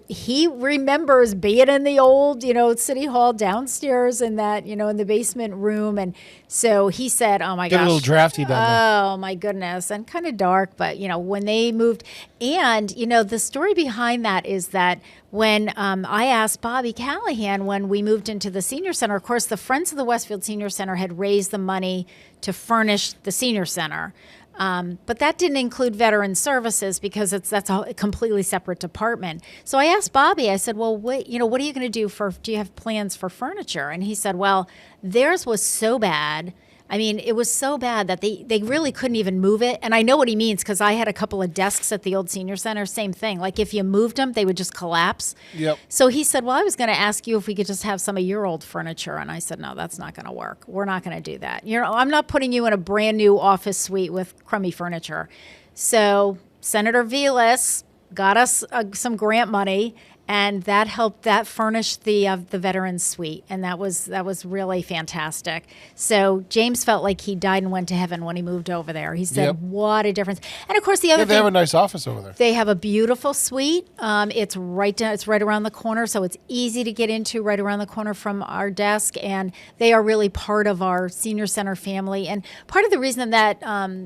he remembers being in the old, City Hall downstairs in that, in the basement room. And so he said, oh my gosh. Get a little drafty down there. Oh my goodness. And kind of dark. But, when they moved, and, the story behind that is that when I asked Bobby Callahan when we moved into the senior center, of course, the Friends of the Westfield Senior Center had raised the money to furnish the senior center. But that didn't include veteran services because that's a completely separate department. So I asked Bobby, I said, well, what are you going to do do you have plans for furniture? And he said, well, theirs was so bad. I mean, it was so bad that they really couldn't even move it. And I know what he means because I had a couple of desks at the old senior center, same thing. Like if you moved them, they would just collapse. Yep. So he said, well, I was going to ask you if we could just have some of your old furniture. And I said, no, that's not going to work. We're not going to do that. I'm not putting you in a brand new office suite with crummy furniture. So Senator Vilas got us some grant money, and that helped. That furnished the veterans suite, and that was really fantastic. So James felt like he died and went to heaven when he moved over there. He said, Yep. "What a difference!" And of course, the other They thing, have a nice office over there. they have a beautiful suite. It's right around the corner, so it's easy to get into right around the corner from our desk. And they are really part of our senior center family. And part of the reason that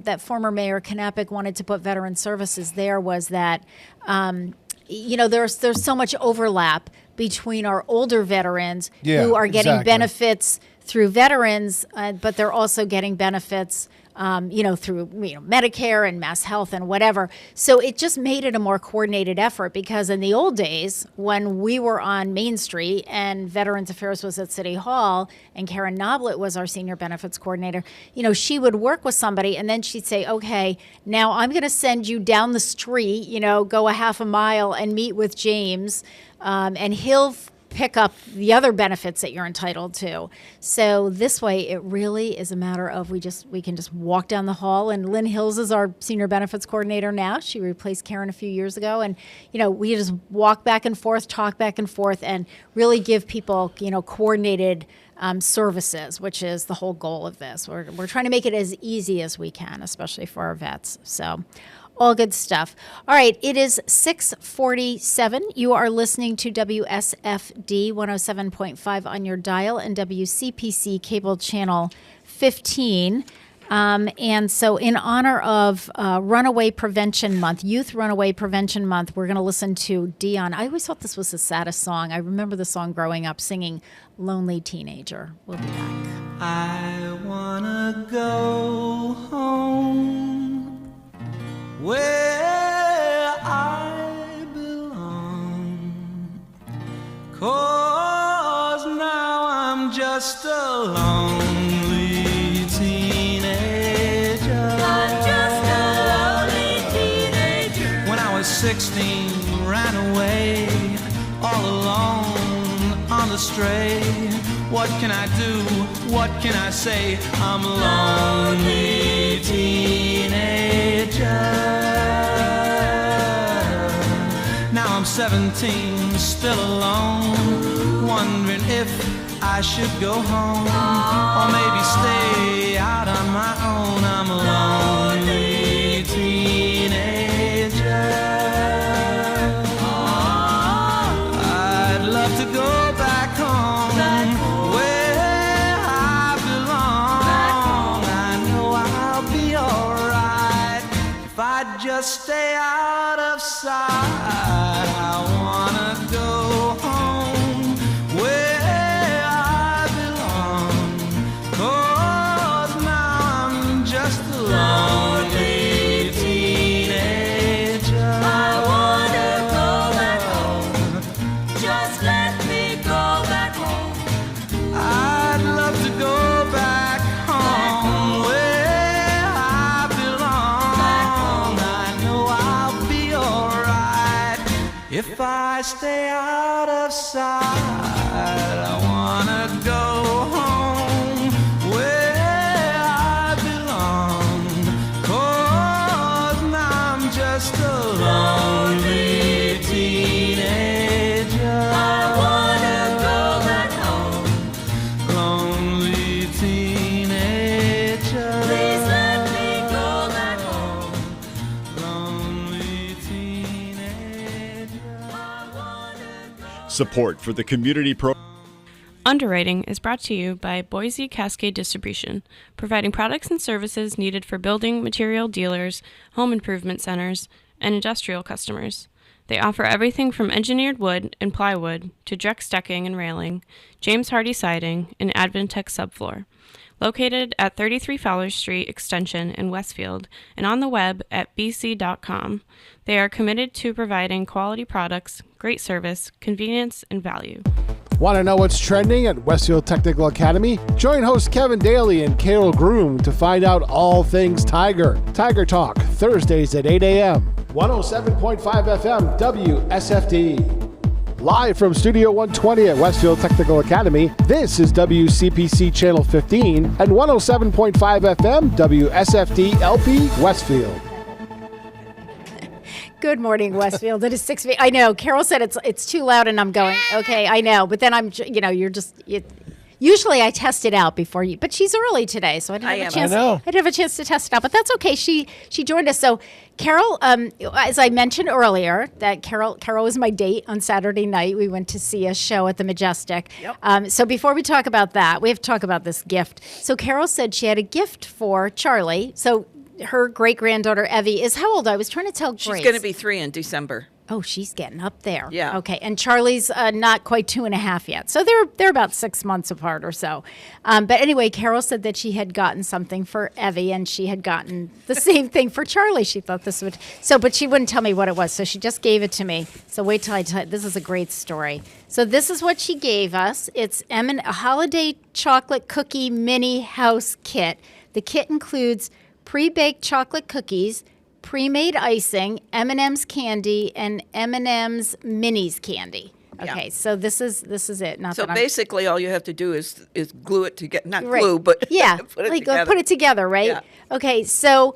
that former Mayor Knappich wanted to put veteran services there was that. There's so much overlap between our older veterans who are getting exactly. benefits through veterans, but they're also getting benefits, through Medicare and Mass Health and whatever. So it just made it a more coordinated effort because in the old days, when we were on Main Street and Veterans Affairs was at City Hall and Karen Noblet was our senior benefits coordinator, she would work with somebody and then she'd say, okay, now I'm going to send you down the street, go a half a mile and meet with James, and he'll pick up the other benefits that you're entitled to. So this way, it really is a matter of we can just walk down the hall. And Lynn Hills is our senior benefits coordinator now. She replaced Karen a few years ago, and we just walk back and forth, talk back and forth, and really give people coordinated services, which is the whole goal of this. We're trying to make it as easy as we can, especially for our vets. So. All good stuff. All right, it is 6:47. You are listening to WSFD 107.5 on your dial and WCPC cable channel 15. And so in honor of Runaway Prevention Month, Youth Runaway Prevention Month, we're going to listen to Dion. I always thought this was the saddest song. I remember the song growing up singing Lonely Teenager. We'll be back. I wanna go home where I belong, 'cause now I'm just a lonely teenager. I'm just a lonely teenager. When I was 16, ran away all alone on the stray. What can I do? What can I say? I'm a lonely teenager. Now I'm 17, still alone, wondering if I should go home or maybe stay out on my own. I'm a lonely teenager. I'd love to go back home. Just stay out of sight. I wanna go home where I belong, 'cause now I'm just a lonely teenager. I wanna go back home. Just let me go back home. I'd love to go back home where I belong. If I stay out of sight, I wanna go home where I belong, 'cause now I'm just a lonely teenager. I wanna go back home, lonely teenager. Please let me go back home, lonely teenager. Support for the community Underwriting is brought to you by Boise Cascade Distribution, providing products and services needed for building material dealers, home improvement centers, and industrial customers. They offer everything from engineered wood and plywood to Drex decking and railing, James Hardy siding, and Advantech subfloor. Located at 33 Fowler Street Extension in Westfield and on the web at bc.com, they are committed to providing quality products, great service, convenience, and value. Want to know what's trending at Westfield Technical Academy? Join host Kevin Daly and Carol Groom to find out all things Tiger. Tiger Talk, Thursdays at 8 a.m. 107.5 FM WSFD. Live from Studio 120 at Westfield Technical Academy, this is WCPC Channel 15 and 107.5 FM WSFD-LP Westfield. Good morning, Westfield. It is 6 feet. I know. Carol said it's too loud, and I'm going, okay, I know. But then you're just. Usually I test it out before you, but she's early today, so I didn't have a chance. I didn't have a chance to test it out, but that's okay. She joined us. So Carol, as I mentioned earlier, that Carol was my date on Saturday night. We went to see a show at the Majestic. Yep. So before we talk about that, we have to talk about this gift. So Carol said she had a gift for Charlie. So her great-granddaughter, Evie, is how old? I was trying to tell Grace. She's going to be 3 in December. Oh, she's getting up there. Yeah. Okay. And Charlie's not quite 2.5 yet. So they're about 6 months apart or so. But anyway, Carol said that she had gotten something for Evie and she had gotten the same thing for Charlie. She thought this would. But she wouldn't tell me what it was. So she just gave it to me. So wait till I tell you. This is a great story. So this is what she gave us. It's a holiday chocolate cookie mini house kit. The kit includes pre-baked chocolate cookies, pre-made icing, M&M's candy, and M&M's minis candy. Okay, so this is it. So basically, all you have to do is glue it together. Not right. glue, but yeah, put it together. Put it together, right? Yeah. Okay, so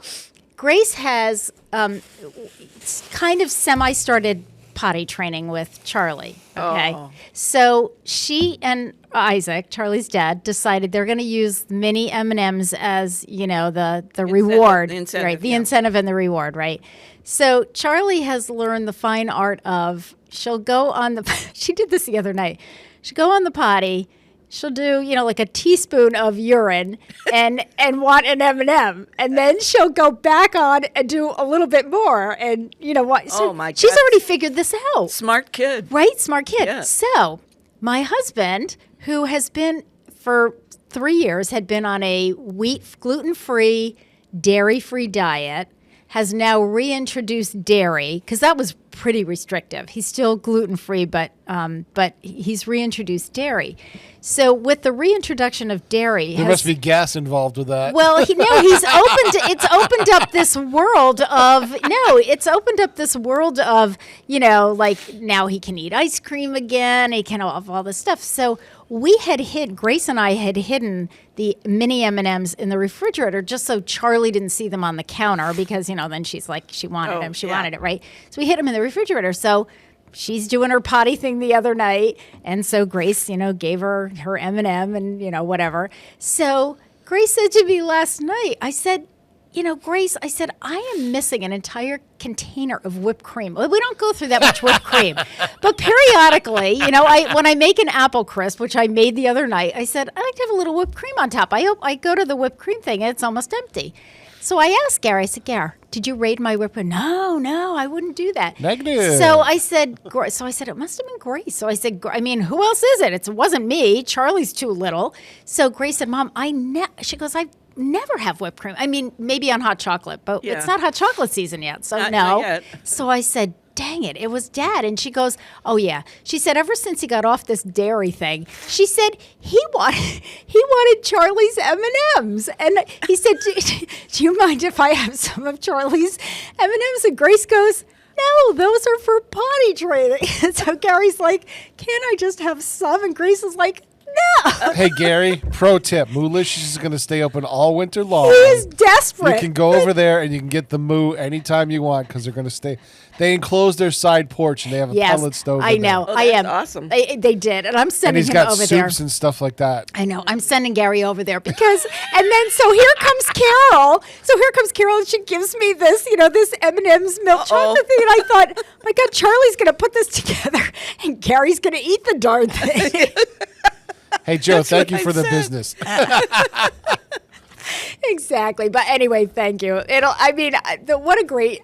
Grace has kind of semi-started potty training with Charlie. Okay, so she and Isaac, Charlie's dad, decided they're going to use mini M&Ms as the reward, the incentive, right? The incentive and the reward, right? So Charlie has learned the fine art of she'll go on the. She did this the other night. She'll go on the potty, she'll do, like a teaspoon of urine and want an M&M. And then she'll go back on and do a little bit more. And you know what? So Oh, my God. she's already figured this out. Smart kid. Right? Smart kid. Yeah. So my husband, who has been for 3 years, had been on a gluten-free, dairy-free diet, has now reintroduced dairy because that was pretty restrictive. He's still gluten-free, but he's reintroduced dairy. So with the reintroduction of dairy, There must be gas involved with that. well, it's opened up this world of like now he can eat ice cream again. He can have all this stuff. So Grace and I had hidden the mini M&Ms in the refrigerator just so Charlie didn't see them on the counter because, then she's like, she wanted them. She wanted it, right? So we hid them in the refrigerator. So she's doing her potty thing the other night. And so Grace, gave her M&M and, whatever. So Grace said to me last night, I said, Grace, I said, I am missing an entire container of whipped cream. Well, we don't go through that much whipped cream. But periodically, when I make an apple crisp, which I made the other night, I said, I like to have a little whipped cream on top. I go to the whipped cream thing and it's almost empty. So I asked Gary, I said, Gary, did you raid my whipped cream? No, I wouldn't do that. Negative. So I said, it must have been Grace. So I said, who else is it? It wasn't me. Charlie's too little. So Grace said, Mom, she goes, I never have whipped cream. I mean, maybe on hot chocolate, but it's not hot chocolate season yet. So Not no. yet. So I said, dang it, it was Dad. And she goes, oh yeah. She said, ever since he got off this dairy thing, she said he wanted Charlie's M&Ms. And he said, do you mind if I have some of Charlie's M&Ms? And Grace goes, no, those are for potty training. So Gary's like, can't I just have some? And Grace is like, no. Hey, Gary, pro tip. Moolicious is going to stay open all winter long. He is desperate. You can go over there and you can get the moo anytime you want because they're going to stay. They enclose their side porch and they have a pellet stove. I know. Oh, I that's am. awesome. They did. And I'm And sending he's him got over there. soups and stuff like that. I know. I'm sending Gary over there because, and then so here comes Carol. And she gives me this, this M&M's milk chocolate thing. And I thought, my God, Charlie's going to put this together and Gary's going to eat the darn thing. Hey, Joe, thank you what for I the said. business. Exactly. But anyway, thank you. What a great,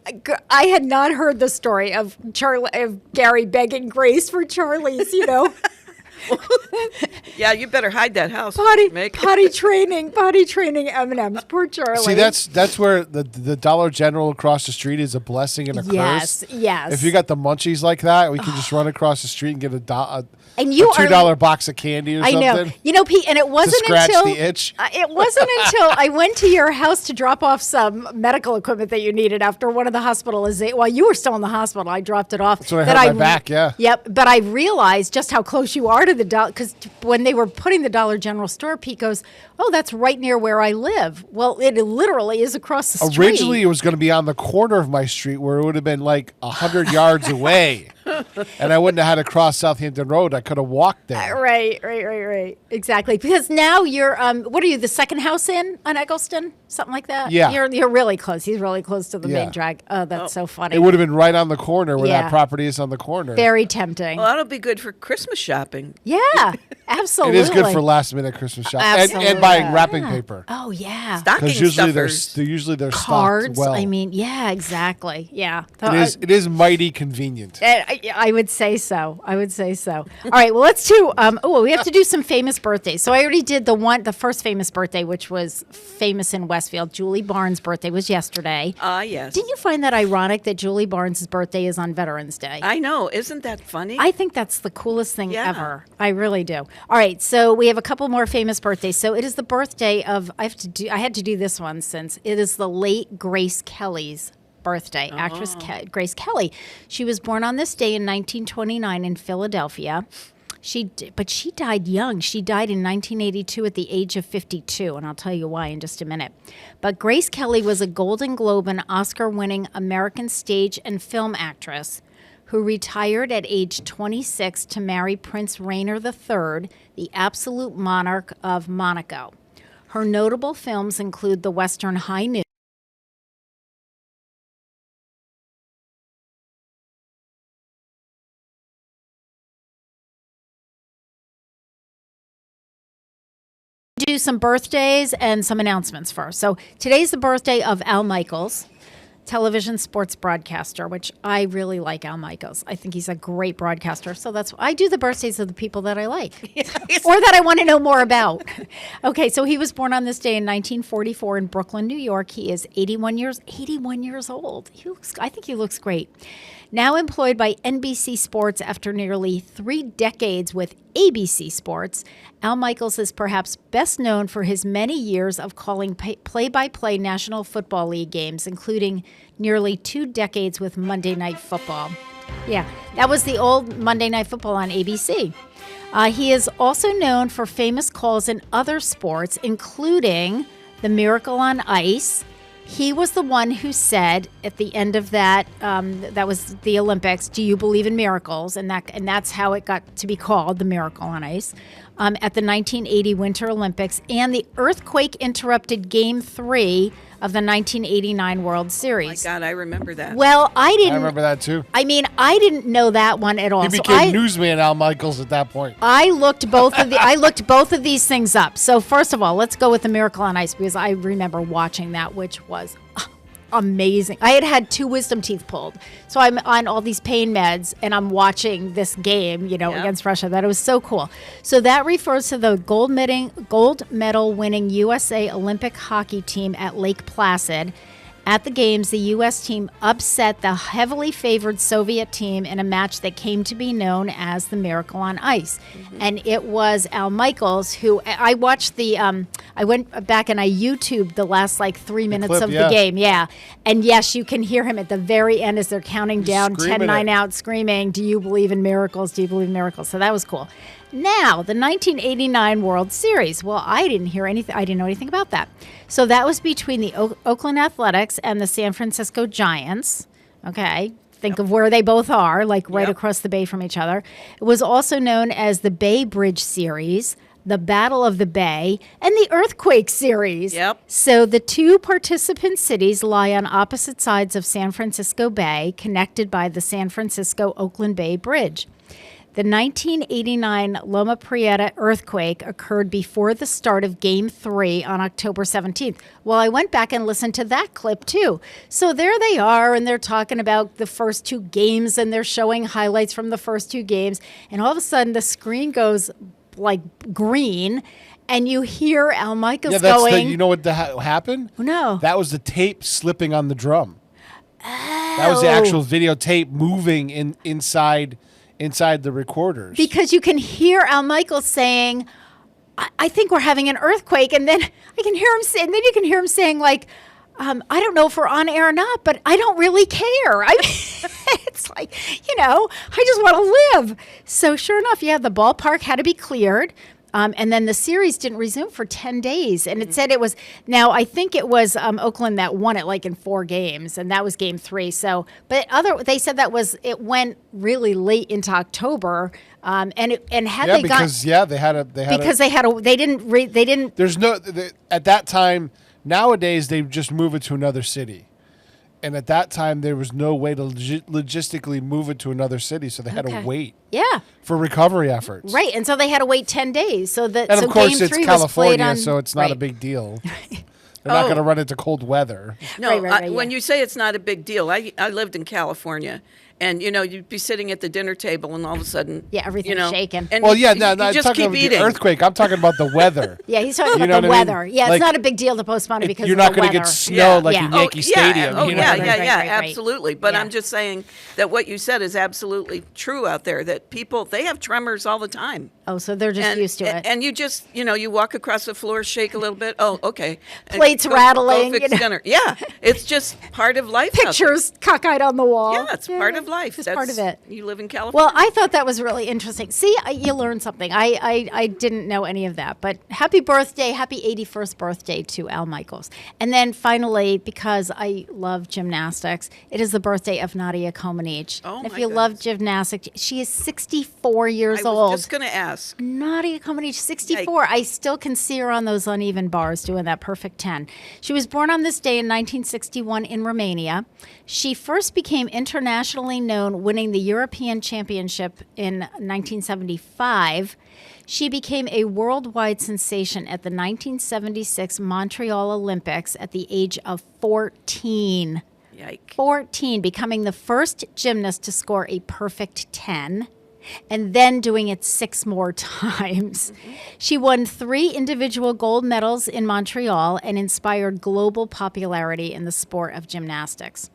I had not heard the story of Gary begging Grace for Charlie's, Yeah, you better hide that house. potty training M&Ms. Poor Charlie. See, that's where the Dollar General across the street is a blessing and a curse. Yes. If you got the munchies like that, we can just run across the street and get a $2 box of candy or something. I know. Pete, and it wasn't scratch until the itch. It wasn't until I went to your house to drop off some medical equipment that you needed after one of the hospitalizations. While you were still in the hospital, I dropped it off. That's when I hurt my back, yeah. Yep, but I realized just how close you are to the dollar, because when they were putting the Dollar General store, Pete goes, oh, that's right near where I live. Well, it literally is across the street. Originally, it was going to be on the corner of my street where it would have been like 100 yards away. And I wouldn't have had to cross Southampton Road. I could have walked there. Right. Exactly. Because now you're, what are you, the second house in on Eggleston? Something like that? Yeah. You're really close. He's really close to the Yeah. main drag. Oh, that's so funny. It would have been right on the corner where Yeah. that property is on the corner. Very tempting. Well, that'll be good for Christmas shopping. Yeah, absolutely. It is good for last minute Christmas shopping and Absolutely. buying wrapping paper. Oh, yeah. Stocking Because usually stuffers. they're Cards. stocked well. I mean, yeah, exactly. Yeah. It is mighty convenient. I would say so. All right. Well, let's do. We have to do some famous birthdays. So I already did the first famous birthday, which was famous in Westfield. Julie Barnes' birthday was yesterday. Yes. Didn't you find that ironic that Julie Barnes' birthday is on Veterans Day? I know. Isn't that funny? I think that's the coolest thing Yeah. ever. I really do. All right, so we have a couple more famous birthdays. So it is the birthday of I had to do this one since it is the late Grace Kelly's birthday. Actress Grace Kelly. She was born on this day in 1929 in Philadelphia. But she died young. She died in 1982 at the age of 52, and I'll tell you why in just a minute. But Grace Kelly was a Golden Globe and Oscar-winning American stage and film actress who retired at age 26 to marry Prince Rainier III, the absolute monarch of Monaco. Her notable films include the Western High Noon, do some birthdays and some announcements first. So today's the birthday of Al Michaels, television sports broadcaster, which I really like Al Michaels. I think he's a great broadcaster. So that's I do the birthdays of the people that I like or that I want to know more about. Okay, so he was born on this day in 1944 in Brooklyn, New York. He is 81 years old. I think he looks great. Now employed by NBC Sports after nearly 3 decades with ABC Sports, Al Michaels is perhaps best known for his many years of calling play-by-play National Football League games, including nearly 2 decades with Monday Night Football. Yeah, that was the old Monday Night Football on ABC. He is also known for famous calls in other sports, including the Miracle on Ice. He was the one who said at the end of that, that was the Olympics, "Do you believe in miracles?" And that's how it got to be called the Miracle on Ice. At the 1980 Winter Olympics and the earthquake-interrupted Game 3 of the 1989 World Series. Oh my God, I remember that. Well, I didn't. I remember that too. I mean, I didn't know that one at all. He became newsman Al Michaels at that point. I looked both of these things up. So first of all, let's go with the Miracle on Ice because I remember watching that, which was amazing. I had 2 wisdom teeth pulled, so I'm on all these pain meds, and I'm watching this game, against Russia. That it was so cool. So that refers to the gold medal winning USA Olympic hockey team at Lake Placid. At the games, the U.S. team upset the heavily favored Soviet team in a match that came to be known as the Miracle on Ice. Mm-hmm. And it was Al Michaels who I watched I went back and I YouTubed the last 3 minutes of the game. Yeah. And yes, you can hear him at the very end as they're counting down 10-9 out screaming, "Do you believe in miracles? Do you believe in miracles?" So that was cool. Now, the 1989 World Series. Well, I didn't know anything about that. So that was between the Oakland Athletics and the San Francisco Giants. Okay. Think of where they both are, right across the bay from each other. It was also known as the Bay Bridge Series, the Battle of the Bay, and the Earthquake Series. Yep. So the 2 participant cities lie on opposite sides of San Francisco Bay, connected by the San Francisco-Oakland Bay Bridge. The 1989 Loma Prieta earthquake occurred before the start of Game 3 on October 17th. Well, I went back and listened to that clip, too. So there they are, and they're talking about the first 2 games, and they're showing highlights from the first 2 games. And all of a sudden, the screen goes, green, and you hear Al Michaels going... you know what happened? No. That was the tape slipping on the drum. Oh. That was the actual videotape moving inside the recorders. Because you can hear Al Michaels saying, I think we're having an earthquake. And then you can hear him saying, I don't know if we're on air or not, but I don't really care. I mean, it's I just want to live. So sure enough, the ballpark had to be cleared. And then the series didn't resume for 10 days. And it said it was, now I think it was Oakland that won it in 4 games. And that was Game 3. So, but they said it went really late into October. They didn't. There's no, at that time, nowadays they just move it to another city. And at that time, there was no way to logistically move it to another city, so they had to wait. Yeah. For recovery efforts. Right, and so they had to wait 10 days. And of course, it's California, so it's not a big deal. They're not going to run into cold weather. No, when you say it's not a big deal, I lived in California. And, you'd be sitting at the dinner table and all of a sudden... Yeah, everything's shaking. And I'm talking about the earthquake. I'm talking about the weather. Yeah, he's talking about the weather. Yeah, it's not a big deal to postpone it because you're not going to get snow in Yankee Stadium. Absolutely. But I'm just saying that what you said is absolutely true out there, that people, they have tremors all the time. Oh, so they're just used to it. And you just, you walk across the floor, shake a little bit. Oh, okay. Plates rattling. Go fix dinner. Yeah, it's just part of life. Pictures cockeyed on the wall. Yeah, it's part of life. It's part of it. You live in California. Well, I thought that was really interesting. See, you learned something. I didn't know any of that. But happy birthday, happy 81st birthday to Al Michaels. And then finally, because I love gymnastics, it is the birthday of Nadia Comaneci. Oh, and if you love gymnastics, she is 64 years old. I was just going to ask. mask. Nadia Comaneci, 64. I still can see her on those uneven bars doing that perfect 10. She was born on this day in 1961 in Romania. She first became internationally known winning the European Championship in 1975. She became a worldwide sensation at the 1976 Montreal Olympics at the age of 14. Yike. 14, becoming the first gymnast to score a perfect 10, and then doing it 6 more times. Mm-hmm. She won 3 individual gold medals in Montreal and inspired global popularity in the sport of gymnastics.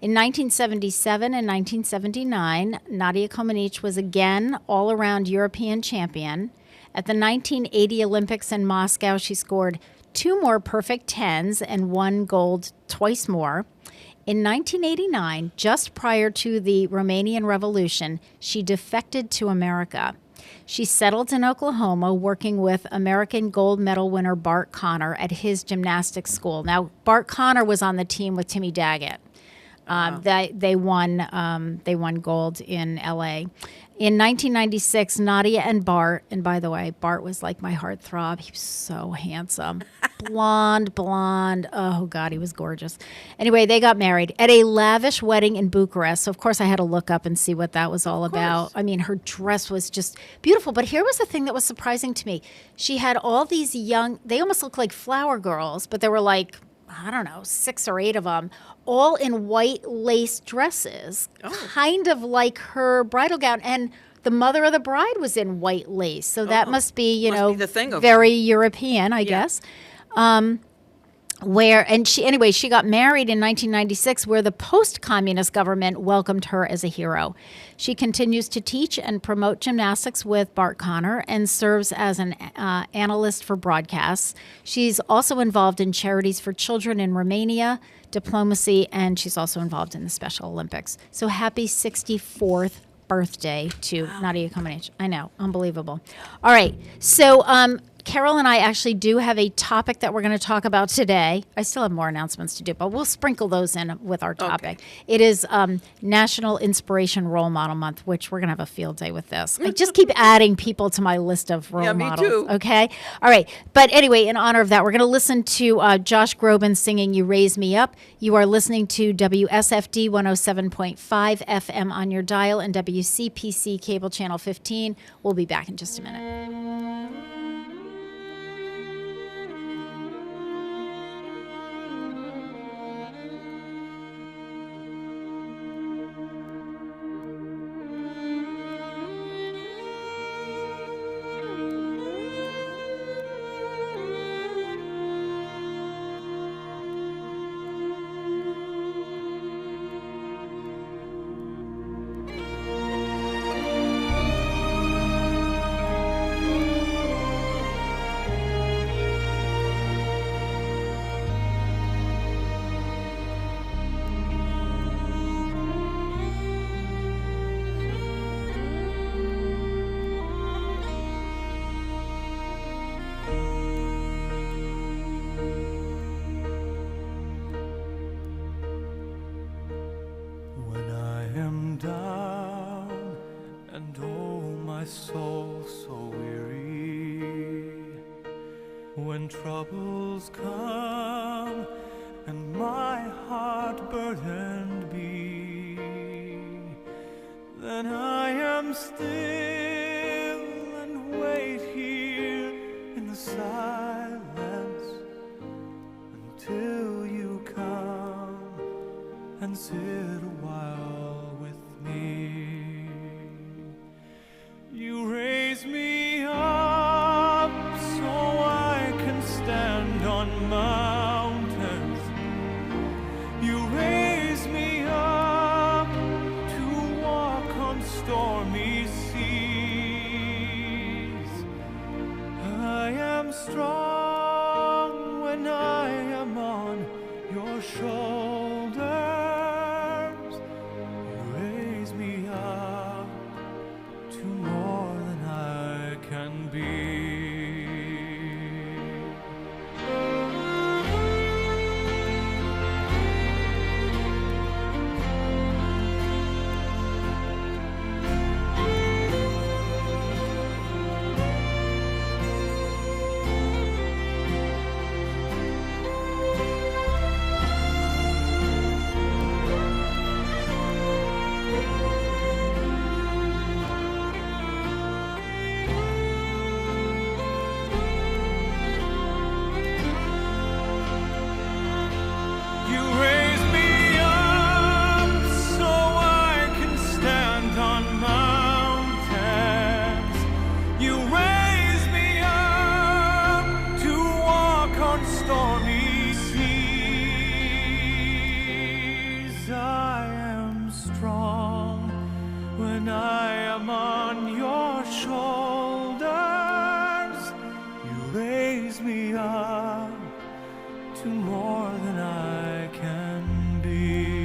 In 1977 and 1979, Nadia Comaneci was again all-around European champion. At the 1980 Olympics in Moscow, she scored 2 more perfect 10s and 1 gold twice more. In 1989, just prior to the Romanian Revolution, she defected to America. She settled in Oklahoma, working with American gold medal winner Bart Connor at his gymnastics school. Now, Bart Connor was on the team with Timmy Daggett. They won gold in L.A. In 1996, Nadia and Bart, and by the way, Bart was like my heartthrob. He was so handsome. Blonde. Oh, God, he was gorgeous. Anyway, they got married at a lavish wedding in Bucharest. So, of course, I had to look up and see what that was all about. I mean, her dress was just beautiful. But here was the thing that was surprising to me. She had all these young, they almost looked like flower girls, but they were like, I don't know, 6 or 8 of them, all in white lace dresses, kind of like her bridal gown. And the mother of the bride was in white lace. So that must be, you know, the thing very European, I guess. She got married in 1996, where the post-communist government welcomed her as a hero. She continues to teach and promote gymnastics with Bart Connor and serves as an analyst for broadcasts. She's also involved in charities for children in Romania, diplomacy, and she's also involved in the Special Olympics. So happy 64th birthday to Nadia Comaneci. I know, unbelievable. All right, so Carol and I actually do have a topic that we're going to talk about today. I still have more announcements to do, but we'll sprinkle those in with our topic. Okay. It is National Inspiration Role Model Month, which we're going to have a field day with this. I just keep adding people to my list of role models. Me too. Okay? All right. But anyway, in honor of that, we're going to listen to Josh Groban singing You Raise Me Up. You are listening to WSFD 107.5 FM on your dial and WCPC cable channel 15. We'll be back in just a minute. When troubles come and my heart burdened be, then I am still and wait here in the silence until you come and sit a while with me. You raise me up so I can stand on mountains. You raise me up to walk on stormy seas. I am strong when I am on your shoulders. You raise me up to more than I can be. raise me up to more than I can be.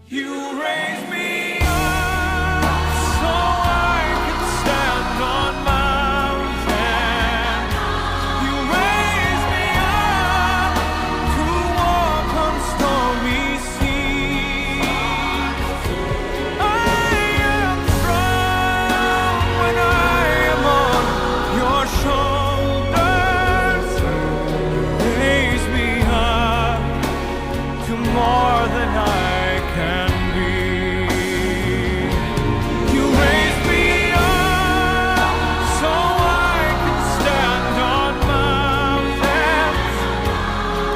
You raise me up so I can stand on mountains. You raise me up to walk on stormy seas. I am strong when I am on your shoulders. Raise me up to more than I can be. You raise me up so I can stand on mountains.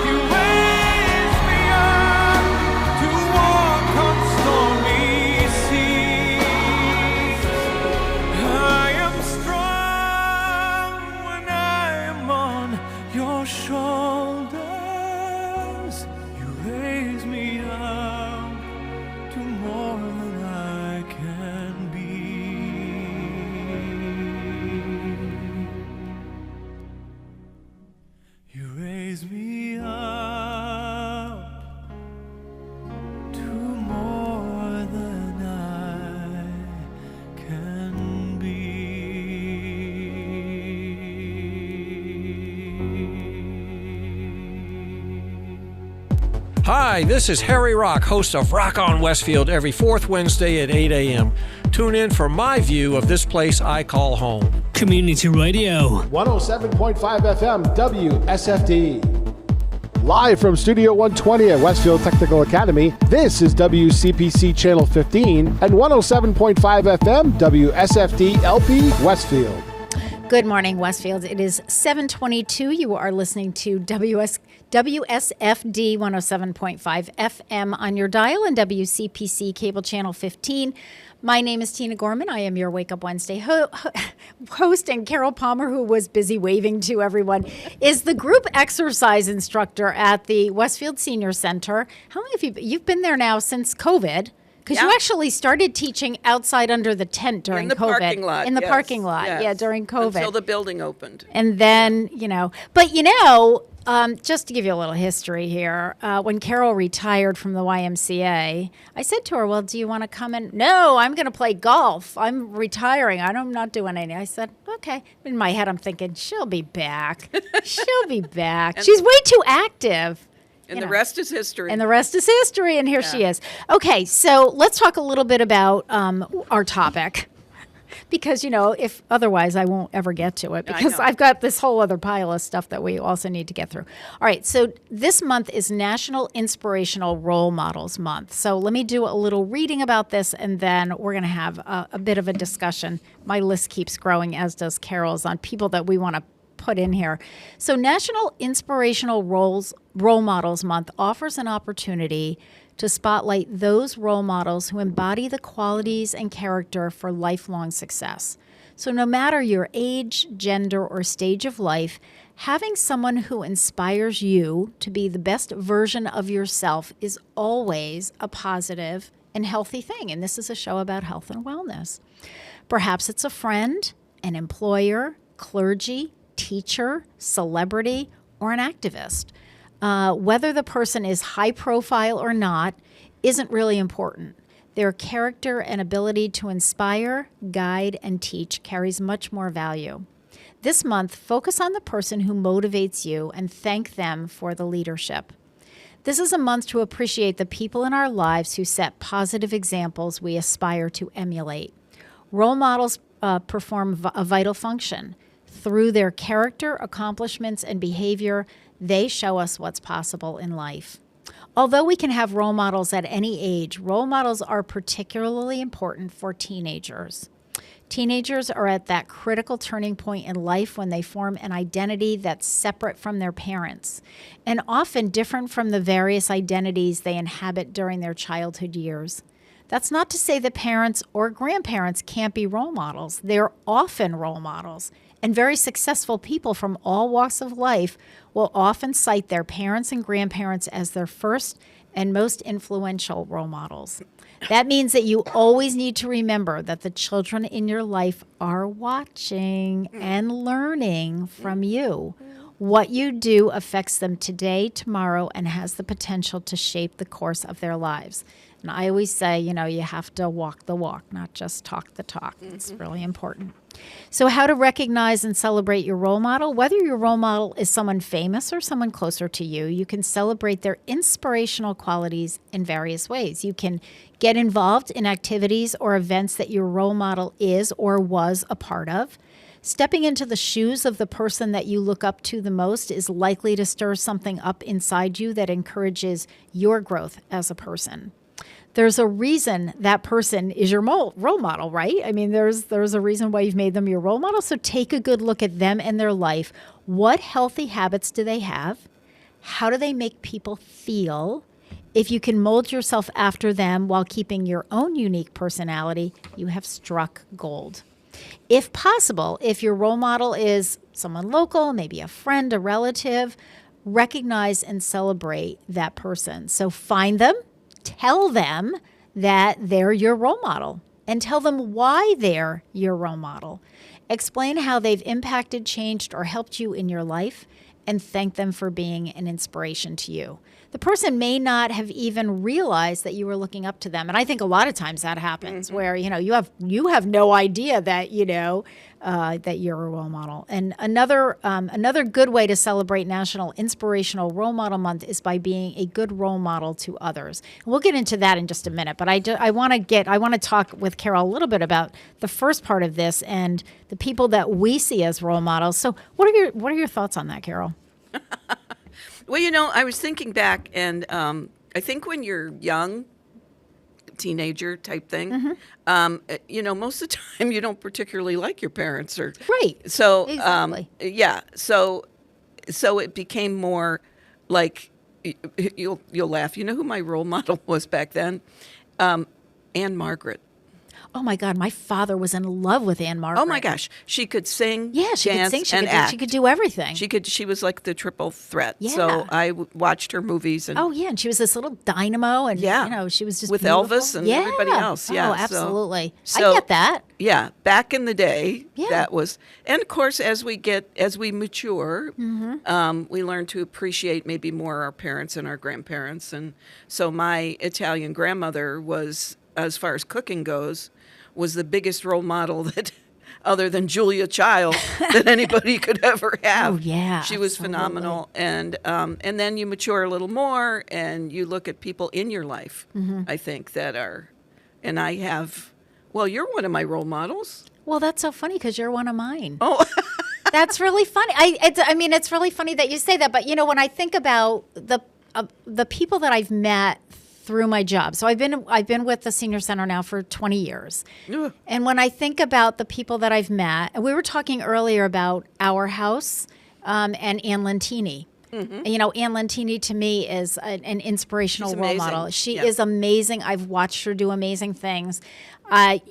You raise me up to walk on stormy seas. I am strong when I am on your shoulders. You raise me up to more than I can be. You raise me up to more than I can be. Hi, this is Harry Rock, host of Rock on Westfield every fourth Wednesday at 8 a.m. Tune in for my view of this place I call home. Community Radio. 107.5 FM WSFD. Live from Studio 120 at Westfield Technical Academy, this is WCPC Channel 15 and 107.5 FM WSFD-LP Westfield. Good morning, Westfield. It is 7:22. You are listening to WSFD 107.5 FM on your dial and WCPC Cable Channel 15. My name is Tina Gorman. I am your Wake Up Wednesday host, and Carol Palmer, who was busy waving to everyone, is the group exercise instructor at the Westfield Senior Center. How long have you've been there now since COVID? Because you actually started teaching outside under the tent during COVID. Parking lot. In the yes, parking lot, yes. yeah, during COVID. Until the building opened. And then, but just to give you a little history here, when Carol retired from the YMCA, I said to her, well, do you want to come in? No, I'm going to play golf. I'm retiring. I'm not doing anything. I said, okay. In my head, I'm thinking, she'll be back. She'll be back. She's way too active. And the rest is history. And the rest is history, and here she is. Okay, so let's talk a little bit about our topic. Because, if otherwise I won't ever get to it because I've got this whole other pile of stuff that we also need to get through. All right, so this month is National Inspirational Role Models Month. So let me do a little reading about this, and then we're going to have a bit of a discussion. My list keeps growing, as does Carol's, on people that we want to put in here. So National Inspirational Role Models Month offers an opportunity to spotlight those role models who embody the qualities and character for lifelong success. So no matter your age, gender, or stage of life, having someone who inspires you to be the best version of yourself is always a positive and healthy thing. And this is a show about health and wellness. Perhaps it's a friend, an employer, clergy, teacher, celebrity, or an activist. Whether the person is high profile or not isn't really important. Their character and ability to inspire, guide, and teach carries much more value. This month, focus on the person who motivates you and thank them for the leadership. This is a month to appreciate the people in our lives who set positive examples we aspire to emulate. Role models perform a vital function. Through their character, accomplishments, and behavior, they show us what's possible in life. Although we can have role models at any age, role models are particularly important for teenagers. Teenagers are at that critical turning point in life when they form an identity that's separate from their parents, and often different from the various identities they inhabit during their childhood years. That's not to say that parents or grandparents can't be role models. They're often role models. And very successful people from all walks of life will often cite their parents and grandparents as their first and most influential role models. That means that you always need to remember that the children in your life are watching and learning from you. What you do affects them today, tomorrow, and has the potential to shape the course of their lives. And I always say, you have to walk the walk, not just talk the talk. It's really important. So how to recognize and celebrate your role model? Whether your role model is someone famous or someone closer to you, you can celebrate their inspirational qualities in various ways. You can get involved in activities or events that your role model is or was a part of. Stepping into the shoes of the person that you look up to the most is likely to stir something up inside you that encourages your growth as a person. There's a reason that person is your role model, right? I mean, there's a reason why you've made them your role model. So take a good look at them and their life. What healthy habits do they have? How do they make people feel? If you can mold yourself after them while keeping your own unique personality, you have struck gold. If possible, if your role model is someone local, maybe a friend, a relative, recognize and celebrate that person. So find them. Tell them that they're your role model and tell them why they're your role model. Explain how they've impacted, changed, or helped you in your life and thank them for being an inspiration to you. The person may not have even realized that you were looking up to them. And I think a lot of times that happens where, you have no idea that, that you're a role model. And another good way to celebrate National Inspirational Role Model Month is by being a good role model to others. And we'll get into that in just a minute, but I want to talk with Carol a little bit about the first part of this and the people that we see as role models. So what are your thoughts on that, Carol? Well, I was thinking back, and I think when you're young, teenager type thing, most of the time you don't particularly like your parents, or right. So exactly. So it became more like you'll laugh. You know who my role model was back then? Anne Margaret. Oh my God, my father was in love with Anne Margaret. Oh my gosh, she could sing, she dance, could sing, and act. She could do everything. She was like the triple threat. Yeah. So I watched her movies. And and she was this little dynamo, and she was just with beautiful. Elvis and everybody else. Yeah, absolutely. So, I get that. Yeah, back in the day, that was, and of course, as we mature, we learn to appreciate maybe more our parents and our grandparents. And so my Italian grandmother was, as far as cooking goes, was the biggest role model that, other than Julia Child, that anybody could ever have. Oh yeah, she was phenomenal. And then you mature a little more, and you look at people in your life. I think that are, and I have. Well, you're one of my role models. Well, that's so funny because you're one of mine. Oh, that's really funny. It's really funny that you say that. But when I think about the people that I've met through my job. So I've been with the senior center now for 20 years. Ugh. And when I think about the people that I've met, and we were talking earlier about Our House and Ann Lentini. Mm-hmm. Ann Lentini to me is an inspirational role model. She is amazing. I've watched her do amazing things. I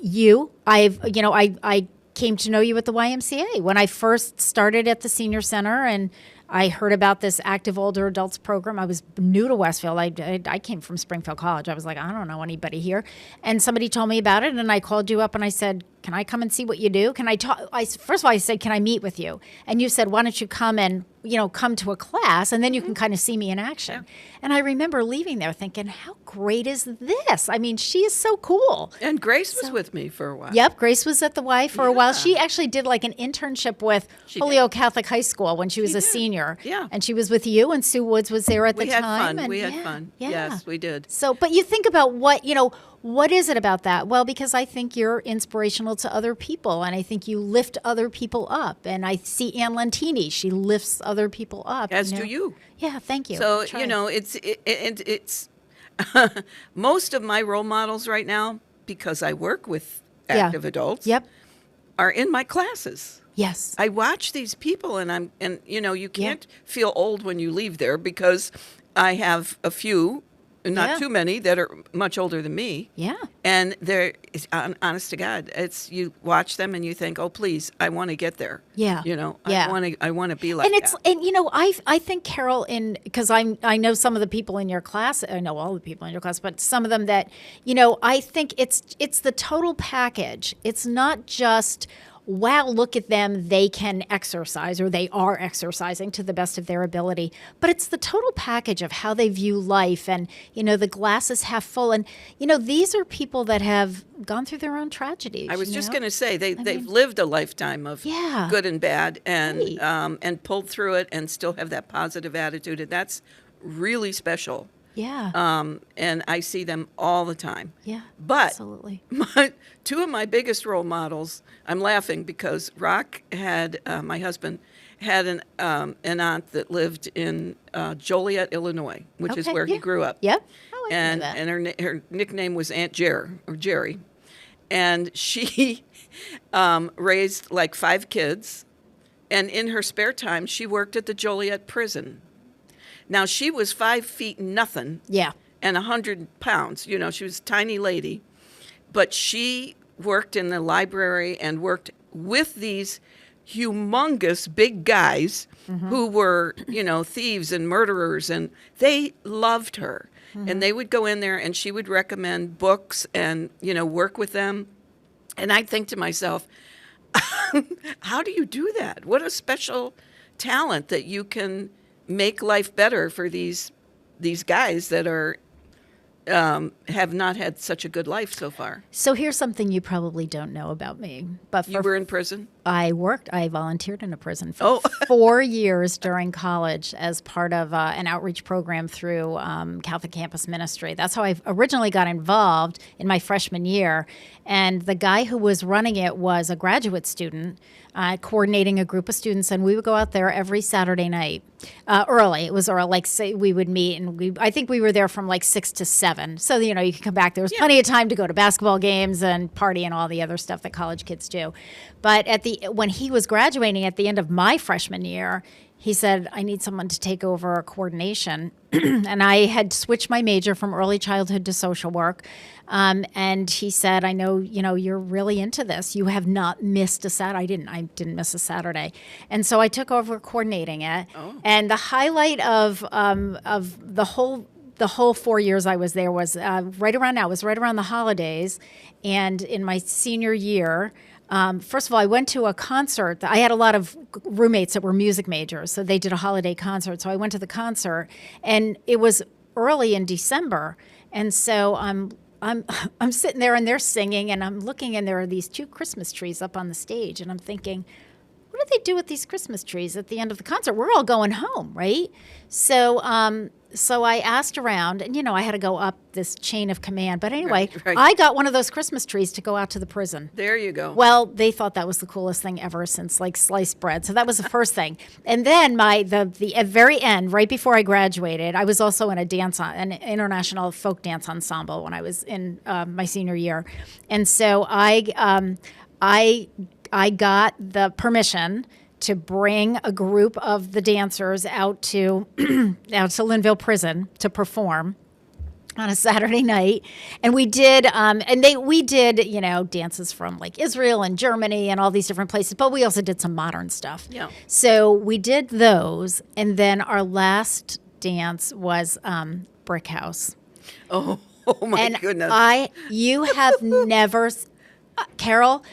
came to know you at the YMCA when I first started at the senior center, and I heard about this active older adults program. I was new to Westfield. I came from Springfield College. I was like, I don't know anybody here. And somebody told me about it, and I called you up and I said, can I come and see what you do? Can I talk? First of all, I said, can I meet with you? And you said, why don't you come and, come to a class, and then you can kind of see me in action. Yeah. And I remember leaving there thinking, how great is this? I mean, she is so cool. And Grace was with me for a while. Yep, Grace was at the Y for a while. She actually did like an internship with Holyoke Catholic High School when she was a senior. Yeah. And she was with you, and Sue Woods was there at the time. We had fun. Yeah. Yes, we did. So, but you think about what is it about that? Well, because I think you're inspirational to other people, and I think you lift other people up. And I see Ann Lentini; she lifts other people up. As do you. Yeah, thank you. So it's most of my role models right now, because I work with active adults. Yep. Are in my classes. Yes. I watch these people, and you can't feel old when you leave there, because I have a few not too many that are much older than me. Yeah. And they're, honest to God, you watch them and you think, oh, please, I want to get there. Yeah. I want to be like that. And I think, Carol, because I know some of the people in your class, I know all the people in your class, but some of them that, I think it's the total package. It's not just, wow, look at them, they can exercise, or they are exercising to the best of their ability. But it's the total package of how they view life, and, the glass is half full. And, these are people that have gone through their own tragedies. I was just going to say, they've lived a lifetime of good and bad, and pulled through it and still have that positive attitude. And that's really special. Yeah. And I see them all the time. Yeah, but absolutely. Two of my biggest role models, I'm laughing because Rock had, my husband, had an aunt that lived in Joliet, Illinois, which is where he grew up. Yep. And her nickname was Aunt Jerry. And she raised like 5 kids. And in her spare time, she worked at the Joliet prison. Now, she was 5 feet nothing. Yeah. And 100 pounds. She was a tiny lady. But she worked in the library and worked with these humongous big guys who were, thieves and murderers. And they loved her. And they would go in there and she would recommend books and, work with them. And I'd think to myself, how do you do that? What a special talent that you can make life better for these guys that are have not had such a good life so far. So here's something you probably don't know about me. But you were in prison? I volunteered in a prison for 4 years during college as part of an outreach program through Catholic Campus Ministry. That's how I originally got involved in my freshman year. And the guy who was running it was a graduate student coordinating a group of students, and we would go out there every Saturday night early. It was early, say we would meet, and I think we were there from like 6 to 7. So, you could come back. There was plenty of time to go to basketball games and party and all the other stuff that college kids do. But when he was graduating at the end of my freshman year, he said, I need someone to take over coordination. And I had switched my major from early childhood to social work. And he said, I know, you're really into this. You have not missed a Saturday. I didn't miss a Saturday. And so I took over coordinating it. Oh. And the highlight of the whole 4 years I was there was right around the holidays. And in my senior year, first of all, I went to a concert. I had a lot of roommates that were music majors, so they did a holiday concert. So I went to the concert, and it was early in December. And so I'm sitting there, and they're singing, and I'm looking, and there are these 2 Christmas trees up on the stage, and I'm thinking, what do they do with these Christmas trees at the end of the concert? We're all going home, right? So I asked around, and, I had to go up this chain of command. But anyway, right. I got one of those Christmas trees to go out to the prison. There you go. Well, they thought that was the coolest thing ever since, like, sliced bread. So that was the first thing. And then the at very end, right before I graduated, I was also in an international folk dance ensemble when I was in my senior year. And so I got the permission to bring a group of the dancers out to Linville Prison to perform on a Saturday night. And we did dances from like Israel and Germany and all these different places, but we also did some modern stuff. Yeah. So we did those, and then our last dance was Brick House. Oh my goodness. You have never, Carol,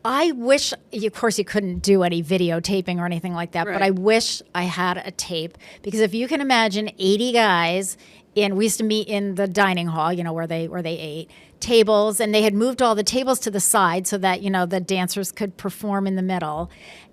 I wish, of course, you couldn't do any videotaping or anything like that, but I wish I had a tape, because if you can imagine 80 guys, we used to meet in the dining hall, where they ate, tables, and they had moved all the tables to the side so that, the dancers could perform in the middle.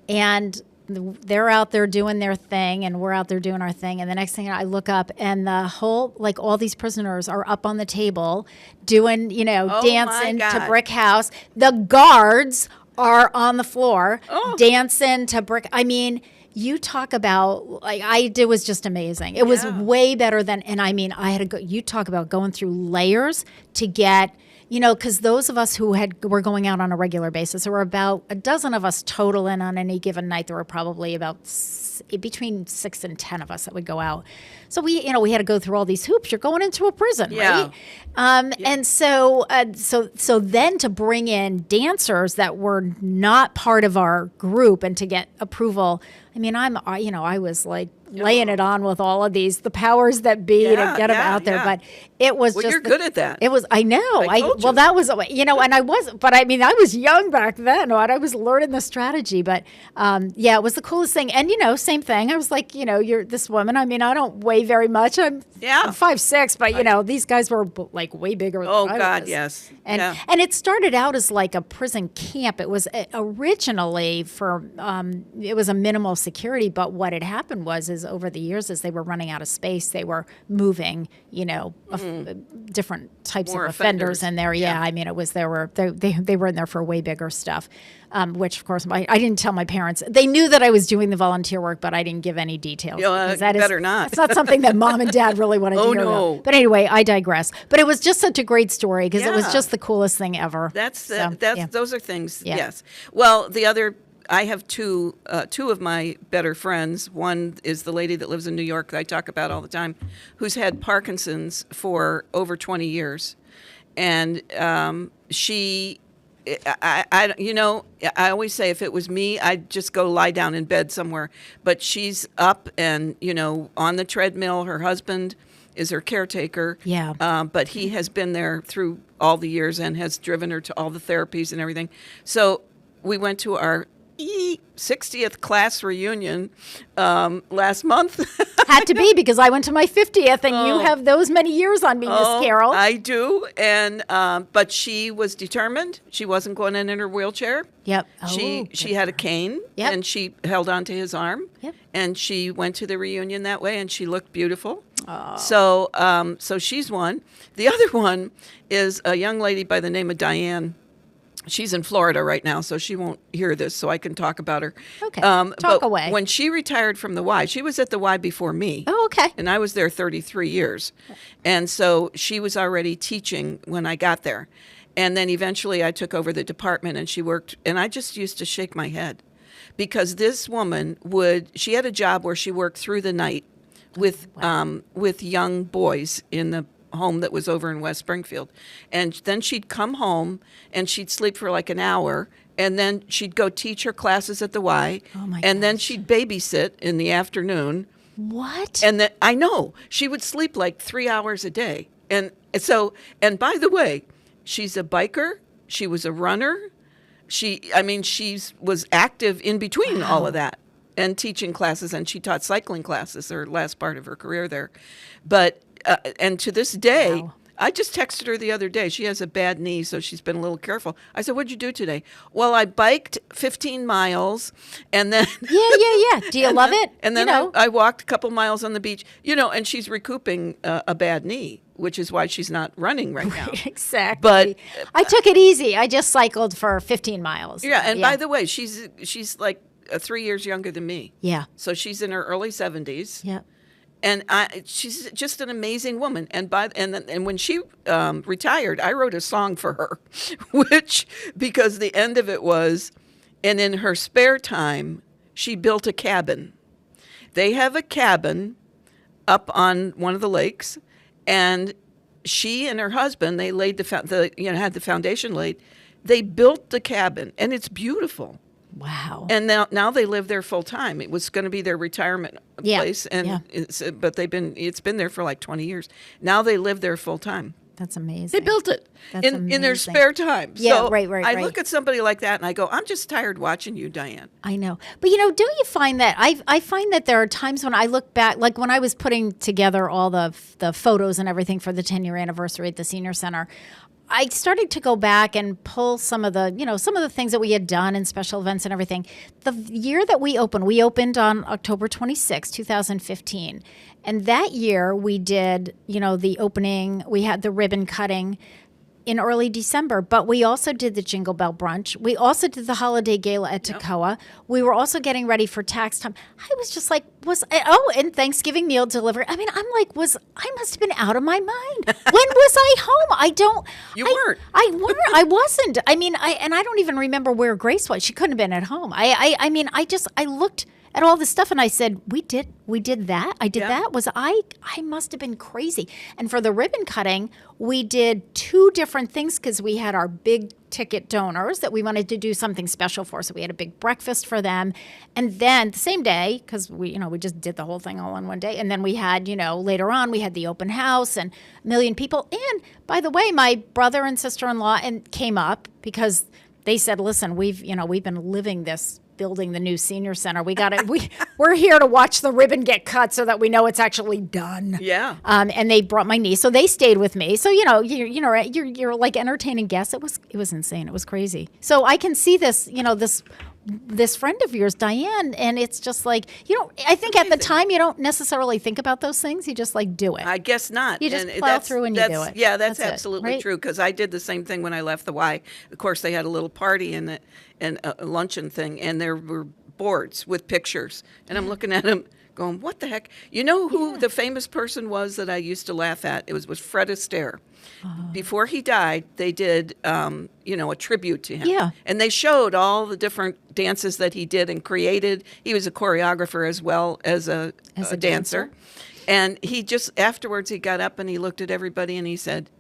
And they're out there doing their thing, and we're out there doing our thing. And the next thing I look up, and all these prisoners are up on the table doing, dancing to Brick House. The guards are on the floor dancing to Brick. I mean, you talk about, it was just amazing. It was way better than, and I mean, I had to go, you talk about going through layers to get, because those of us who were going out on a regular basis, there were about a dozen of us total, and on any given night there were probably about between 6 and 10 of us that would go out. So we had to go through all these hoops. You're going into a prison, right? And so then to bring in dancers that were not part of our group and to get approval. I mean, I was like laying it on with all of the powers that be to get them out there. But it was you're good at that. It was, I know. That was, and I wasn't, but I mean, I was young back then. And I was learning the strategy. But it was the coolest thing. And, same thing. I was like, you're this woman. I mean, I don't weigh very much. I'm 5'6", but, these guys were like way bigger than I was. Oh, God, yes. And it started out as like a prison camp. It was originally it was a minimal security, but what had happened is over the years, as they were running out of space, they were moving, different types More of offenders in there. Yeah, I mean, they were in there for way bigger stuff, which of course I didn't tell my parents. They knew that I was doing the volunteer work, but I didn't give any details. Better not. It's not something that mom and dad really wanted to hear about. But anyway, I digress. But it was just such a great story because it was just the coolest thing ever. Those are things. Yeah. Yes. Well, I have two of my better friends. One is the lady that lives in New York that I talk about all the time, who's had Parkinson's for over 20 years. And she, I always say if it was me, I'd just go lie down in bed somewhere. But she's up and, on the treadmill. Her husband is her caretaker. Yeah. But he has been there through all the years and has driven her to all the therapies and everything. So we went to our 60th class reunion last month. Had to be because I went to my 50th, and you have those many years on me, Miss Carol. I do, and but she was determined. She wasn't going in her wheelchair. Yep. She had a cane, and she held onto his arm. Yep. And she went to the reunion that way, and she looked beautiful. So she's one. The other one is a young lady by the name of Diane. She's in Florida right now, so she won't hear this, so I can talk about her. Okay, talk away. When she retired from the Y, she was at the Y before me. Oh, okay. And I was there 33 years. And so she was already teaching when I got there. And then eventually I took over the department, and she worked, and I just used to shake my head. Because this woman she had a job where she worked through the night with young boys in the home that was over in West Springfield. And then she'd come home and she'd sleep for like an hour, and then she'd go teach her classes at the Y. Oh my and then she'd babysit in the afternoon. What? And then I know she would sleep like 3 hours a day. And by the way, she's a biker. She was a runner. She was active in between all of that and teaching classes, and she taught cycling classes her last part of her career there. But and to this day, I just texted her the other day. She has a bad knee, so she's been a little careful. I said, "What'd you do today?" "Well, I biked 15 miles, and then..." Yeah. Do you love it? And then I walked a couple miles on the beach, and she's recouping a bad knee, which is why she's not running right now. Exactly. But I took it easy. I just cycled for 15 miles. Yeah, and by the way, she's like 3 years younger than me. Yeah. So she's in her early 70s. Yeah. And she's just an amazing woman. And when she retired, I wrote a song for her, because the end of it was, and in her spare time, she built a cabin. They have a cabin up on one of the lakes, and she and her husband, they laid had the foundation laid. They built the cabin, and it's beautiful. Wow. And now they live there full time. It was going to be their retirement place, and but it's been there for like 20 years. Now they live there full time. That's amazing. They built it in their spare time. Yeah, so right. I look at somebody like that and I go, I'm just tired watching you, Diane. I know. But, don't you find that I find that there are times when I look back, like when I was putting together all the photos and everything for the 10-year anniversary at the Senior Center, I started to go back and pull some of the things that we had done and special events and everything. The year that we opened on October 26, 2015. And that year we did, the opening, we had the ribbon cutting. in early December. But we also did the Jingle Bell Brunch. We also did the Holiday Gala at Toccoa. We were also getting ready for tax time. I was just like, and Thanksgiving meal delivery. I mean, I'm like, I must have been out of my mind. When was I home? You weren't. I wasn't. I mean, I don't even remember where Grace was. She couldn't have been at home. I looked at all this stuff and I said, we did that. I did that. I must have been crazy. And for the ribbon cutting, we did 2 different things because we had our big ticket donors that we wanted to do something special for. So we had a big breakfast for them. And then the same day, because we just did the whole thing all in one day. And then we had, later on, we had the open house and 1 million people. And by the way, my brother and sister-in-law came up because they said, listen, we've been living this, building the new senior center. We're here to watch the ribbon get cut so that we know it's actually done. Yeah. And they brought my niece, so they stayed with me. So you're like entertaining guests. It was insane. It was crazy. So I can see this, this friend of yours, Diane, and it's just like, I think at the time you don't necessarily think about those things. You just like do it. I guess not. You just plow through and you do it. Yeah, that's it, absolutely right? true, because I did the same thing when I left the Y. Of course, they had a little party and a luncheon thing, and there were boards with pictures. And I'm looking at them going, what the heck? You know who the famous person was that I used to laugh at? It was Fred Astaire. Before he died, they did, a tribute to him. Yeah. And they showed all the different dances that he did and created. He was a choreographer as well as a dancer. And he just, afterwards, he got up and he looked at everybody and he said,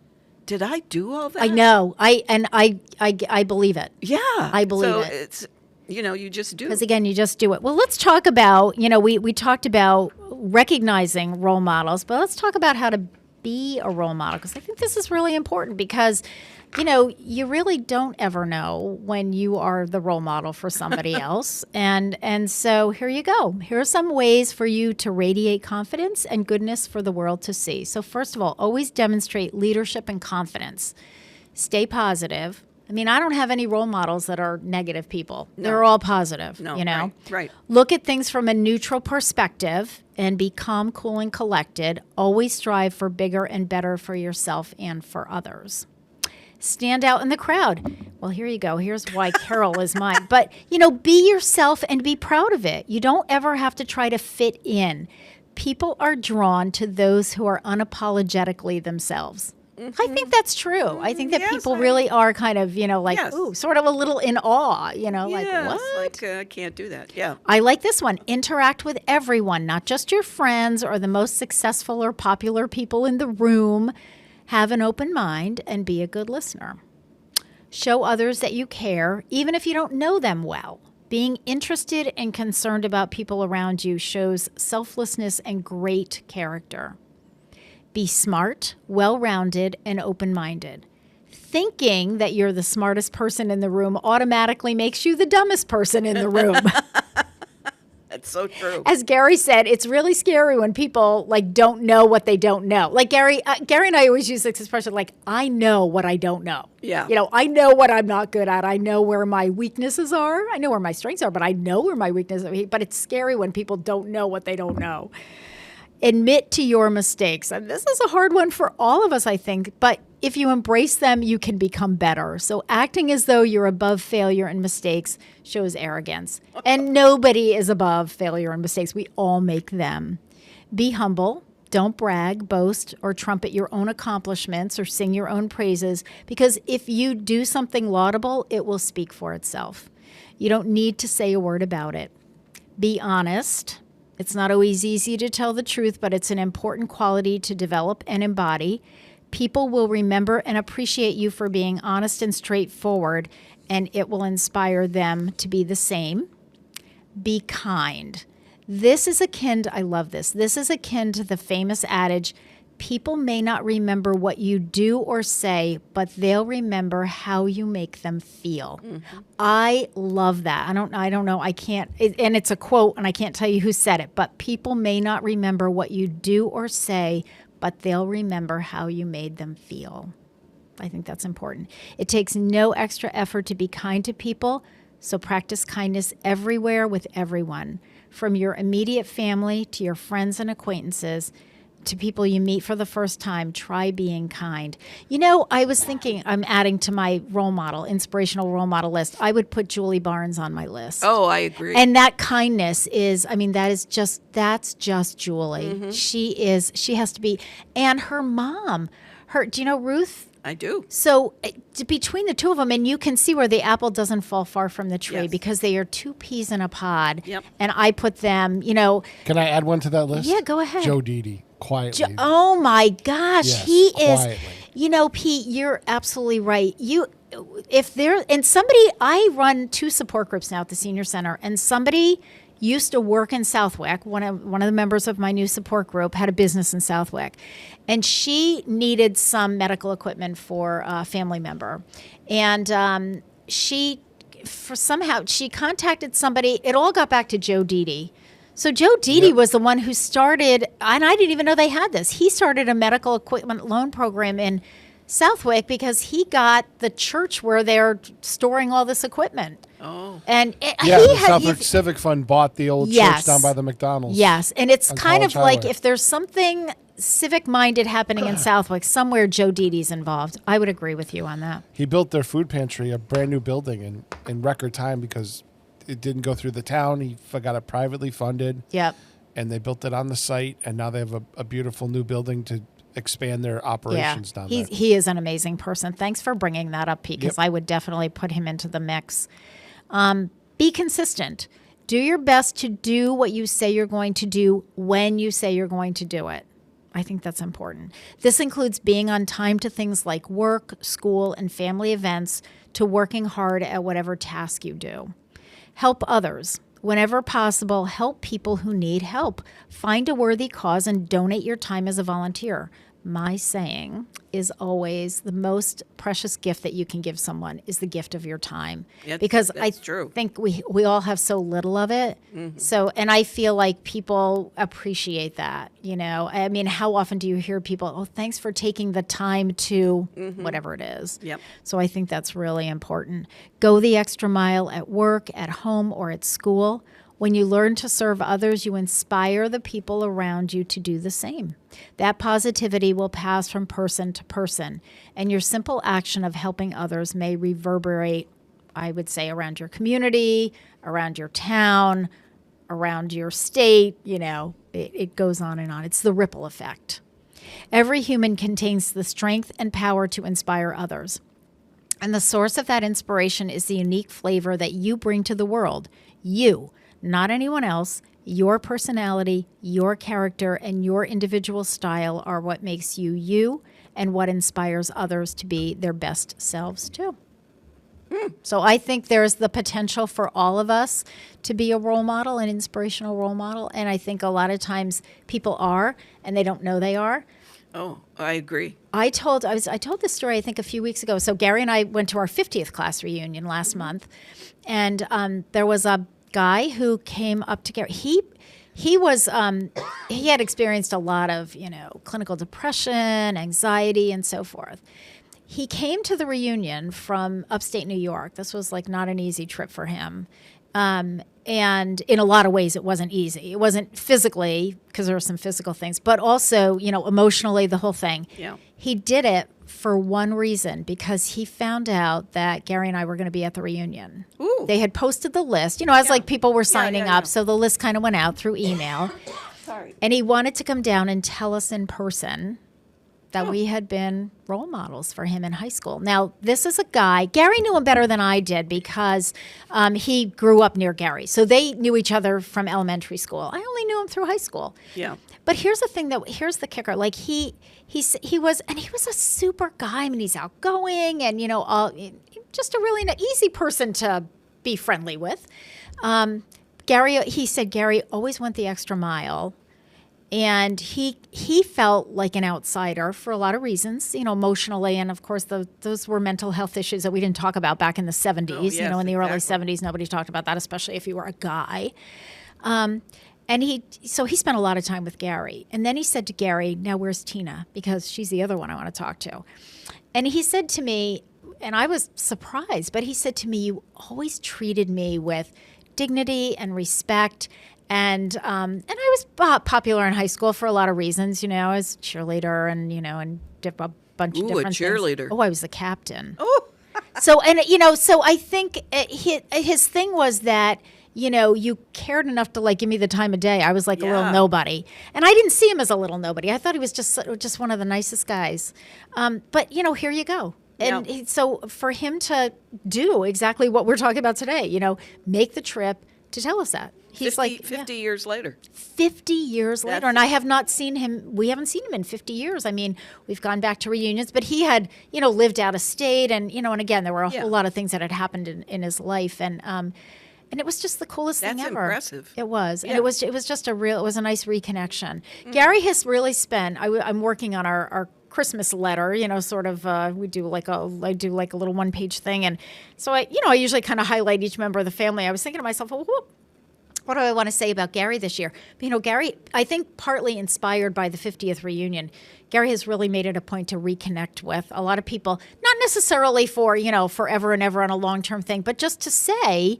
did I do all that? I know. I believe it. Yeah. I believe it. It's, you just do. Because again, you just do it. Well, let's talk about, we talked about recognizing role models, but let's talk about how to be a role model, because I think this is really important because, you really don't ever know when you are the role model for somebody else. And so here you go. Here are some ways for you to radiate confidence and goodness for the world to see. So first of all, always demonstrate leadership and confidence. Stay positive. I mean, I don't have any role models that are negative people. No. They're all positive, Right. Look at things from a neutral perspective and be calm, cool, and collected. Always strive for bigger and better for yourself and for others. Stand out in the crowd. Well, here you go. Here's why Carol is mine. But, be yourself and be proud of it. You don't ever have to try to fit in. People are drawn to those who are unapologetically themselves. Mm-hmm. I think that's true. I think that people really are kind of, sort of a little in awe, like, what? Like, I can't do that. Yeah. I like this one. Interact with everyone, not just your friends or the most successful or popular people in the room. Have an open mind and be a good listener. Show others that you care, even if you don't know them well. Being interested and concerned about people around you shows selflessness and great character. Be smart, well-rounded, and open-minded. Thinking that you're the smartest person in the room automatically makes you the dumbest person in the room. That's so true. As Gary said, it's really scary when people don't know what they don't know. Like Gary and I always use this expression, I know what I don't know. Yeah. I know what I'm not good at. I know where my weaknesses are. I know where my strengths are, but I know where my weaknesses are. But it's scary when people don't know what they don't know. Admit to your mistakes. And this is a hard one for all of us, I think. But if you embrace them, you can become better. So acting as though you're above failure and mistakes shows arrogance. And nobody is above failure and mistakes. We all make them. Be humble. Don't brag, boast, or trumpet your own accomplishments or sing your own praises, because if you do something laudable, it will speak for itself. You don't need to say a word about it. Be honest. It's not always easy to tell the truth, but it's an important quality to develop and embody. People will remember and appreciate you for being honest and straightforward, and it will inspire them to be the same. Be kind. I love this. This is akin to the famous adage, people may not remember what you do or say, but they'll remember how you make them feel. Mm-hmm. I love that. I don't know. I can't, and it's a quote and I can't tell you who said it, but people may not remember what you do or say, but they'll remember how you made them feel. I think that's important. It takes no extra effort to be kind to people, so practice kindness everywhere with everyone, from your immediate family to your friends and acquaintances. to people you meet for the first time, try being kind. You know, I was thinking, I'm adding to my inspirational role model list. I would put Julie Barnes on my list. Oh, I agree. And that kindness is, I mean, that's just Julie. She has to be, and her mom, do you know Ruth? I do. So between the two of them, and you can see where the apple doesn't fall far from the tree because they are two peas in a pod. Yep. And I put them, you know. Can I add one to that list? Yeah, go ahead. Joe Didi, quietly. Oh my gosh, Yes, he quietly. is. You know, Pete, you're absolutely right. I run 2 support groups now at the senior center, and somebody used to work in Southwick. One of the members of my new support group had a business in Southwick, and she needed some medical equipment for a family member, and she contacted somebody. It all got back to Joe Didi. So Joe Didi was the one who started, and I didn't even know they had this. He started a medical equipment loan program in Southwick because he got the church where they're storing all this equipment. Oh. And the Southwick Civic Fund bought the old Yes. church down by the McDonald's. Yes, and it's on kind of College like Highway. if there's something civic-minded happening in Southwick, somewhere Joe Didi's involved. I would agree with you on that. He built their food pantry, a brand new building, in record time because it didn't go through the town. He got it privately funded. Yep. And they built it on the site, and now they have a beautiful new building to expand their operations down there. He is an amazing person. Thanks for bringing that up, Pete, because Yep. I would definitely put him into the mix. Be consistent. Do your best to do what you say you're going to do when you say you're going to do it. I think that's important. This includes being on time to things like work, school, and family events, to working hard at whatever task you do. Help others. Whenever possible, help people who need help. Find a worthy cause and donate your time as a volunteer. My saying is always the most precious gift that you can give someone is the gift of your time. Because I think we all have so little of it. Mm-hmm. So, and I feel like people appreciate that, you know. I mean, how often do you hear people, oh, thanks for taking the time to whatever it is. Yep. So I think that's really important. Go the extra mile at work, at home, or at school. When you learn to serve others, you inspire the people around you to do the same. That positivity will pass from person to person, and your simple action of helping others may reverberate, I would say, around your community, around your town, around your state. You know, it goes on and on. It's the ripple effect. Every human contains the strength and power to inspire others. And the source of that inspiration is the unique flavor that you bring to the world. You, not anyone else. Your personality, your character, and your individual style are what makes you you and what inspires others to be their best selves too. So I think there's the potential for all of us to be a role model, an inspirational role model. And I think a lot of times people are, and they don't know they are. Oh, I agree. I told this story, I think, a few weeks ago. So Gary and I went to our 50th class reunion last month, and there was a guy who came up to Gary. He was he had experienced a lot of, you know, clinical depression, anxiety, and so forth. He came to the reunion from upstate New York. This was like not an easy trip for him. And in a lot of ways, it wasn't easy. It wasn't physically, because there were some physical things, but also, you know, emotionally, the whole thing. Yeah. He did it for one reason, because he found out that Gary and I were going to be at the reunion. Ooh. They had posted the list, you know, as like people were signing up. So the list kind of went out through email. Sorry. And he wanted to come down and tell us in person that we had been role models for him in high school. Now, this is a guy, Gary knew him better than I did because he grew up near Gary. So they knew each other from elementary school. I only knew him through high school. Yeah. But here's the thing, here's the kicker. Like he was a super guy. I mean, he's outgoing and, you know, just a really easy person to be friendly with. Gary, he said Gary always went the extra mile. And he felt like an outsider for a lot of reasons, you know, emotionally. And, of course, those were mental health issues that we didn't talk about back in the 70s. Yes, you know, in the early exactly. 70s, nobody talked about that, especially if you were a guy. And so he spent a lot of time with Gary. And then he said to Gary, now where's Tina? Because she's the other one I want to talk to. And he said to me, and I was surprised, but he said to me, you always treated me with dignity and respect. And I was popular in high school for a lot of reasons. You know, I was a cheerleader and, you know, and a bunch of different a cheerleader. things. Oh, I was the captain. Oh. So, and, you know, so I think his thing was that, you know, you cared enough to like give me the time of day. I was like a little nobody. And I didn't see him as a little nobody. I thought he was just one of the nicest guys. But, you know, here you go. And so for him to do exactly what we're talking about today, you know, make the trip to tell us that. He's 50 years later. 50 years later. And I have not seen him. We haven't seen him in 50 years. I mean, we've gone back to reunions, but he had, you know, lived out of state. And, you know, and again, there were a whole lot of things that had happened in his life. And it was just the coolest thing ever. That's impressive. It was. Yeah. And it was just it was a nice reconnection. Mm-hmm. Gary has really spent, I'm working on our Christmas letter, you know, sort of, I do like a little 1-page thing. And so I usually kind of highlight each member of the family. I was thinking to myself, well, what do I want to say about Gary this year? But, you know, Gary, I think partly inspired by the 50th reunion, Gary has really made it a point to reconnect with a lot of people, not necessarily for, you know, forever and ever on a long-term thing, but just to say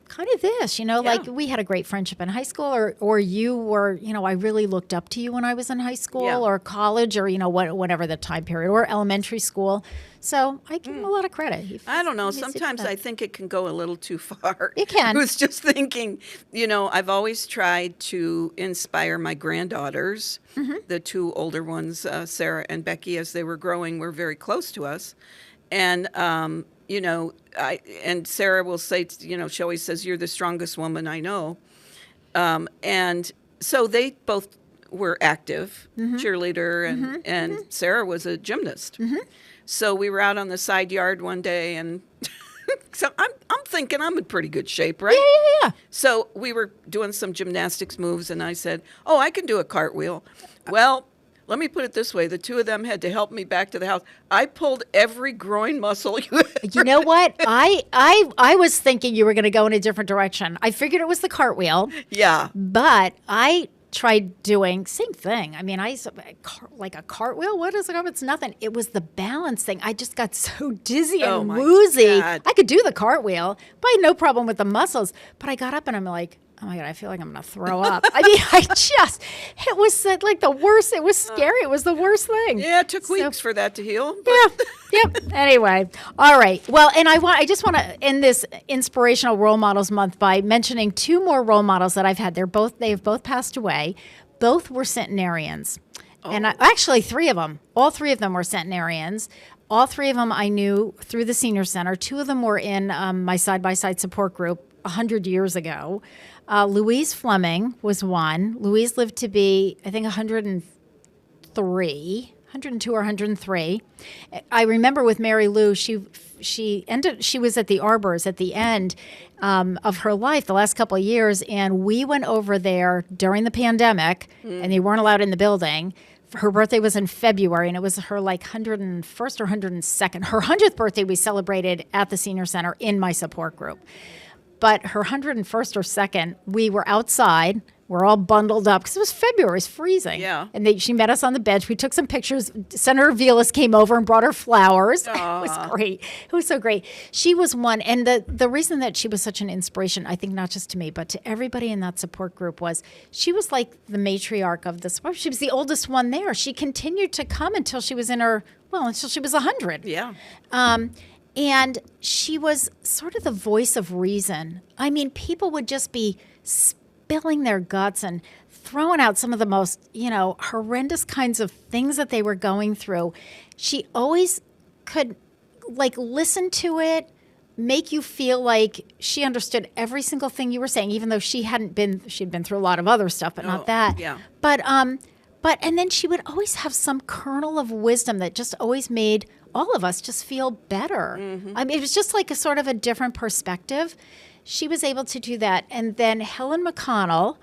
kind of this, you know, like we had a great friendship in high school or you were, you know, I really looked up to you when I was in high school or college or, you know, whatever the time period or elementary school. So I give him a lot of credit. I don't know. Sometimes I think it can go a little too far. It can. I was just thinking, you know, I've always tried to inspire my granddaughters. Mm-hmm. The two older ones, Sarah and Becky, as they were growing, were very close to us. And, you know, and Sarah will say, you know, she always says, "You're the strongest woman I know." And so they both were active, cheerleader, and Sarah was a gymnast. Mm-hmm. So we were out on the side yard one day, and so I'm thinking I'm in pretty good shape, right? Yeah. So we were doing some gymnastics moves, and I said, "Oh, I can do a cartwheel." Well, let me put it this way. The two of them had to help me back to the house. I pulled every groin muscle. You know what? I was thinking you were going to go in a different direction. I figured it was the cartwheel. Yeah. But I tried doing same thing. I mean, like a cartwheel. What is it? It's nothing. It was the balance thing. I just got so dizzy and woozy. God. I could do the cartwheel, but I had no problem with the muscles. But I got up and I'm like, oh my God, I feel like I'm going to throw up. I mean, it was like the worst. It was scary. It was the worst thing. Yeah, it took weeks for that to heal. Yeah. Yep. Anyway. All right. Well, and I just want to end this Inspirational Role Models Month by mentioning two more role models that I've had. They have both passed away. Both were centenarians. Oh. And actually 3 of them. All 3 of them were centenarians. All 3 of them I knew through the Senior Center. 2 of them were in my side-by-side support group 100 years ago. Louise Fleming was one. Louise lived to be, I think, 102 or 103. I remember with Mary Lou, she was at the Arbors at the end of her life, the last couple of years, and we went over there during the pandemic, and they weren't allowed in the building. Her birthday was in February, and it was her like 101st or 102nd. Her 100th birthday we celebrated at the Senior Center in my support group. But her 101st or 2nd, we were outside. We're all bundled up because it was February. It was freezing. Yeah. And she met us on the bench. We took some pictures. Senator Vilas came over and brought her flowers. Aww. It was great. It was so great. She was one. And the reason that she was such an inspiration, I think not just to me, but to everybody in that support group was she was like the matriarch of the support. She was the oldest one there. She continued to come until she was until she was 100. Yeah. And she was sort of the voice of reason. I mean, people would just be spilling their guts and throwing out some of the most, horrendous kinds of things that they were going through. She always could, listen to it, make you feel like she understood every single thing you were saying, even though she'd been through a lot of other stuff, but not that. Yeah. But and then she would always have some kernel of wisdom that just always made all of us just feel better. Mm-hmm. I mean, it was just like a sort of a different perspective. She was able to do that. And then Helen McConnell,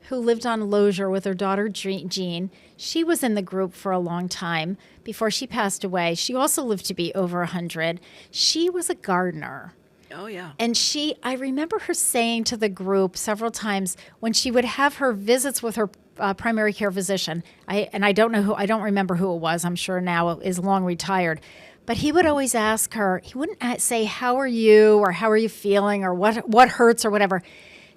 who lived on Lozier with her daughter Jean, she was in the group for a long time before she passed away. She also lived to be over 100. She was a gardener. Oh, yeah. And I remember her saying to the group several times when she would have her visits with her primary care physician, I don't remember who it was. I'm sure now it is long retired. But he would always ask her, he wouldn't say, how are you, or how are you feeling, or what hurts, or whatever.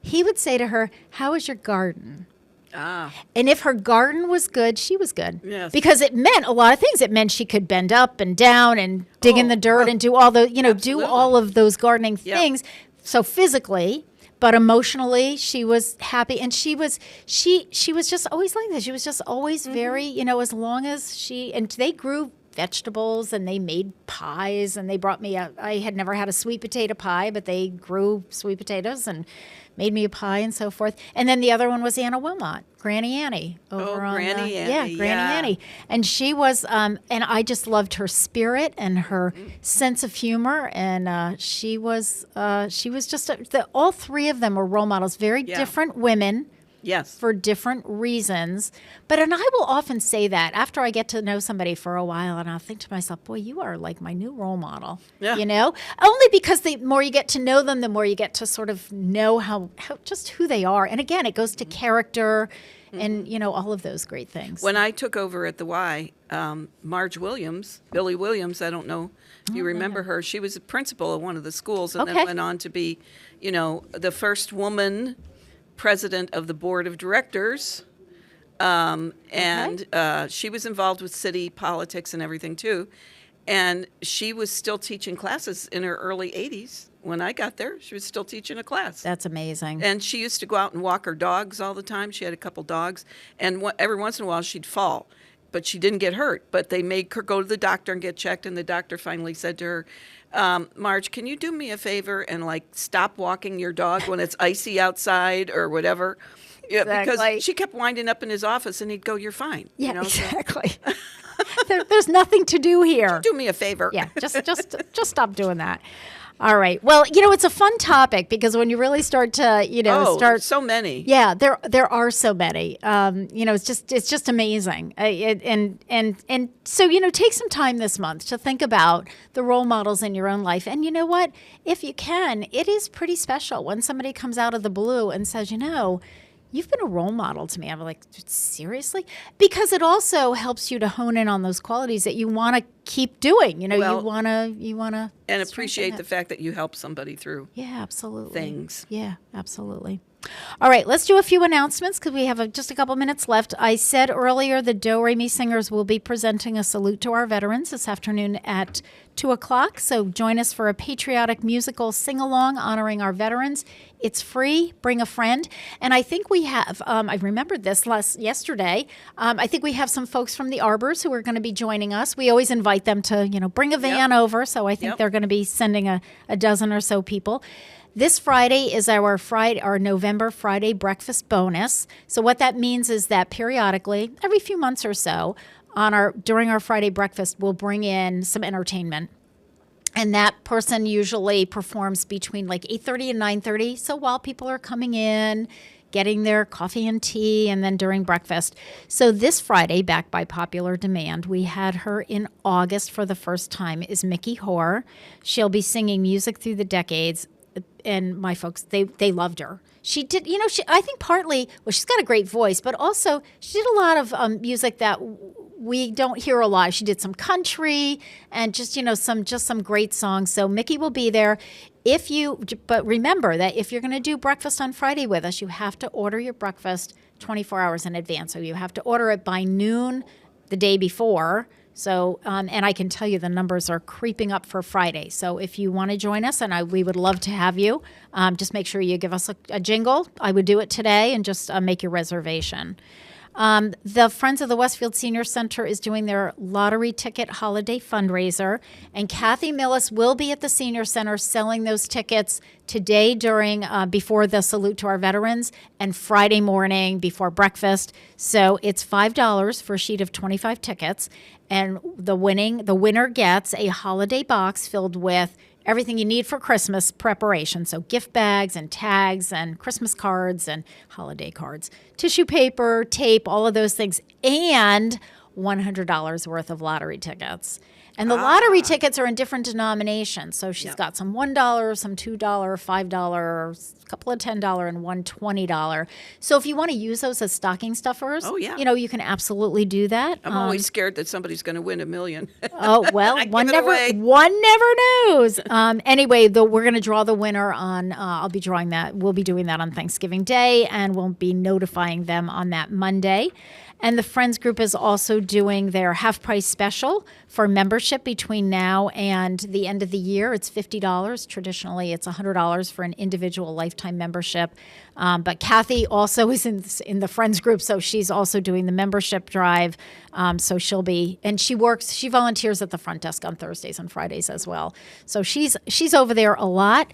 he would say to her, "How is your garden?" Ah. And if her garden was good, she was good. Yes. Because it meant a lot of things. It meant she could bend up and down and dig in the dirt and do all the, do all of those gardening things. So physically, but emotionally, she was happy. And she was just always like this. She was just always very, as long as and they grew vegetables and they made pies and they brought me I had never had a sweet potato pie, but they grew sweet potatoes and made me a pie and so forth. And then the other one was Anna Wilmot, Granny Annie. Granny Annie. Yeah, Granny Annie. And she was, and I just loved her spirit and her sense of humor. And she was just, all three of them were role models, very different women. Yes. For different reasons. And I will often say that after I get to know somebody for a while, and I'll think to myself, boy, you are like my new role model. Yeah. Only because the more you get to know them, the more you get to sort of know how just who they are. And again, it goes to character and, all of those great things. When I took over at the Y, Marge Williams, Billy Williams, I don't know if you remember her, she was a principal of one of the schools and then went on to be, the first woman president of the board of directors, and she was involved with city politics and everything too, and she was still teaching classes in her early 80s. When I got there, she was still teaching a class. That's amazing. And she used to go out and walk her dogs all the time. She had a couple dogs, and every once in a while she'd fall, but she didn't get hurt. But they made her go to the doctor and get checked, and the doctor finally said to her, Marge, can you do me a favor and stop walking your dog when it's icy outside or whatever? Yeah, because she kept winding up in his office and he'd go, "You're fine." Yeah, exactly. There's nothing to do here. Do me a favor. Yeah, just stop doing that. All right. Well, it's a fun topic because when you really start to, start so many. Yeah, there are so many. It's just amazing. And so take some time this month to think about the role models in your own life. And you know what? If you can, it is pretty special when somebody comes out of the blue and says, "You've been a role model to me." I'm like, seriously? Because it also helps you to hone in on those qualities that you want to keep doing. You want to and appreciate the fact that you help somebody through. Yeah, absolutely. Things. Yeah, absolutely. All right, let's do a few announcements because we have just a couple minutes left. I said earlier the Do Re Mi Singers will be presenting a salute to our veterans this afternoon at 2 o'clock. So join us for a patriotic musical sing-along honoring our veterans. It's free. Bring a friend. And I think we have, I remembered this yesterday, I think we have some folks from the Arbors who are going to be joining us. We always invite them to, bring a van over. So I think they're going to be sending a dozen or so people. This Friday is our November Friday breakfast bonus. So what that means is that periodically, every few months or so, during our Friday breakfast, we'll bring in some entertainment. And that person usually performs between 8:30 and 9:30. So while people are coming in, getting their coffee and tea, and then during breakfast. So this Friday, back by popular demand, we had her in August for the first time, is Mickey Hoare. She'll be singing Music Through the Decades. And my folks, they loved her. She did, I think partly, she's got a great voice, but also she did a lot of music that we don't hear a lot. She did some country and just some great songs. So Mickey will be there. But remember that if you're going to do breakfast on Friday with us, you have to order your breakfast 24 hours in advance. So you have to order it by noon the day before. So, and I can tell you the numbers are creeping up for Friday. So if you want to join us, and we would love to have you, just make sure you give us a jingle. I would do it today and just make your reservation. The Friends of the Westfield Senior Center is doing their lottery ticket holiday fundraiser, and Kathy Millis will be at the Senior Center selling those tickets today before the salute to our veterans and Friday morning before breakfast. So it's $5 for a sheet of 25 tickets, and the winner gets a holiday box filled with everything you need for Christmas preparation. So gift bags and tags and Christmas cards and holiday cards, tissue paper, tape, all of those things, and $100 worth of lottery tickets. And the lottery tickets are in different denominations. So she's got some $1, some $2, $5, a couple of $10 and one $20. So if you want to use those as stocking stuffers, you can absolutely do that. I'm always scared that somebody's going to win $1 million. Oh, well, one never knows. Anyway, we're going to draw the winner on, I'll be drawing that. We'll be doing that on Thanksgiving Day, and we'll be notifying them on that Monday. And the Friends Group is also doing their half-price special for membership between now and the end of the year. It's $50. Traditionally, it's $100 for an individual lifetime membership. But Kathy also is in the Friends Group, so she's also doing the membership drive. So she volunteers at the front desk on Thursdays and Fridays as well. So she's over there a lot.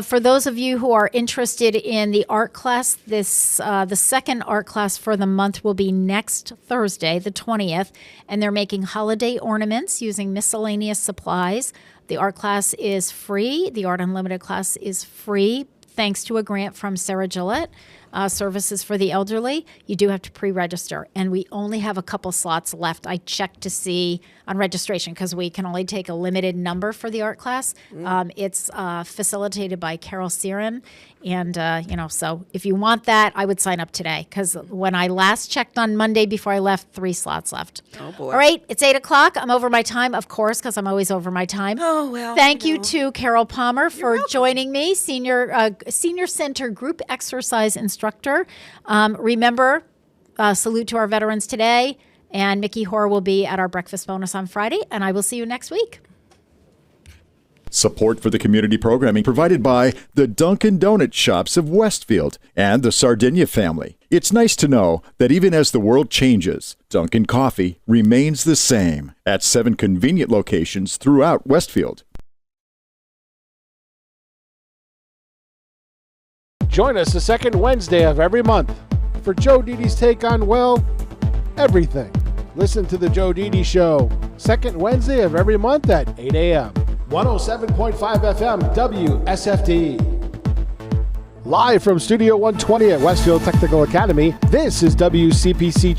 For those of you who are interested in the art class, the second art class for the month will be next Thursday, the 20th, and they're making holiday ornaments using miscellaneous supplies. The art class is free. The Art Unlimited class is free, thanks to a grant from Sarah Gillette, Services for the Elderly. You do have to pre-register, and we only have a couple slots left. I checked to see on registration because we can only take a limited number for the art class. It's facilitated by Carol Siren, and so if you want that, I would sign up today because when I last checked on Monday before I left, 3 slots left. Oh boy! All right, it's 8:00. I'm over my time, of course, because I'm always over my time. Oh well. Thank you to Carol Palmer for joining me, Senior Center Group Exercise Instructor. Remember, salute to our veterans today. And Mickey Hoare will be at our breakfast bonus on Friday, and I will see you next week. Support for the community programming provided by the Dunkin' Donut Shops of Westfield and the Sardinia family. It's nice to know that even as the world changes, Dunkin' Coffee remains the same at 7 convenient locations throughout Westfield. Join us the second Wednesday of every month for Joe Didi's take on, well, everything. Listen to The Joe Didi Show, second Wednesday of every month at 8 a.m. 107.5 FM WSFD. Live from Studio 120 at Westfield Technical Academy, this is WCPC Channel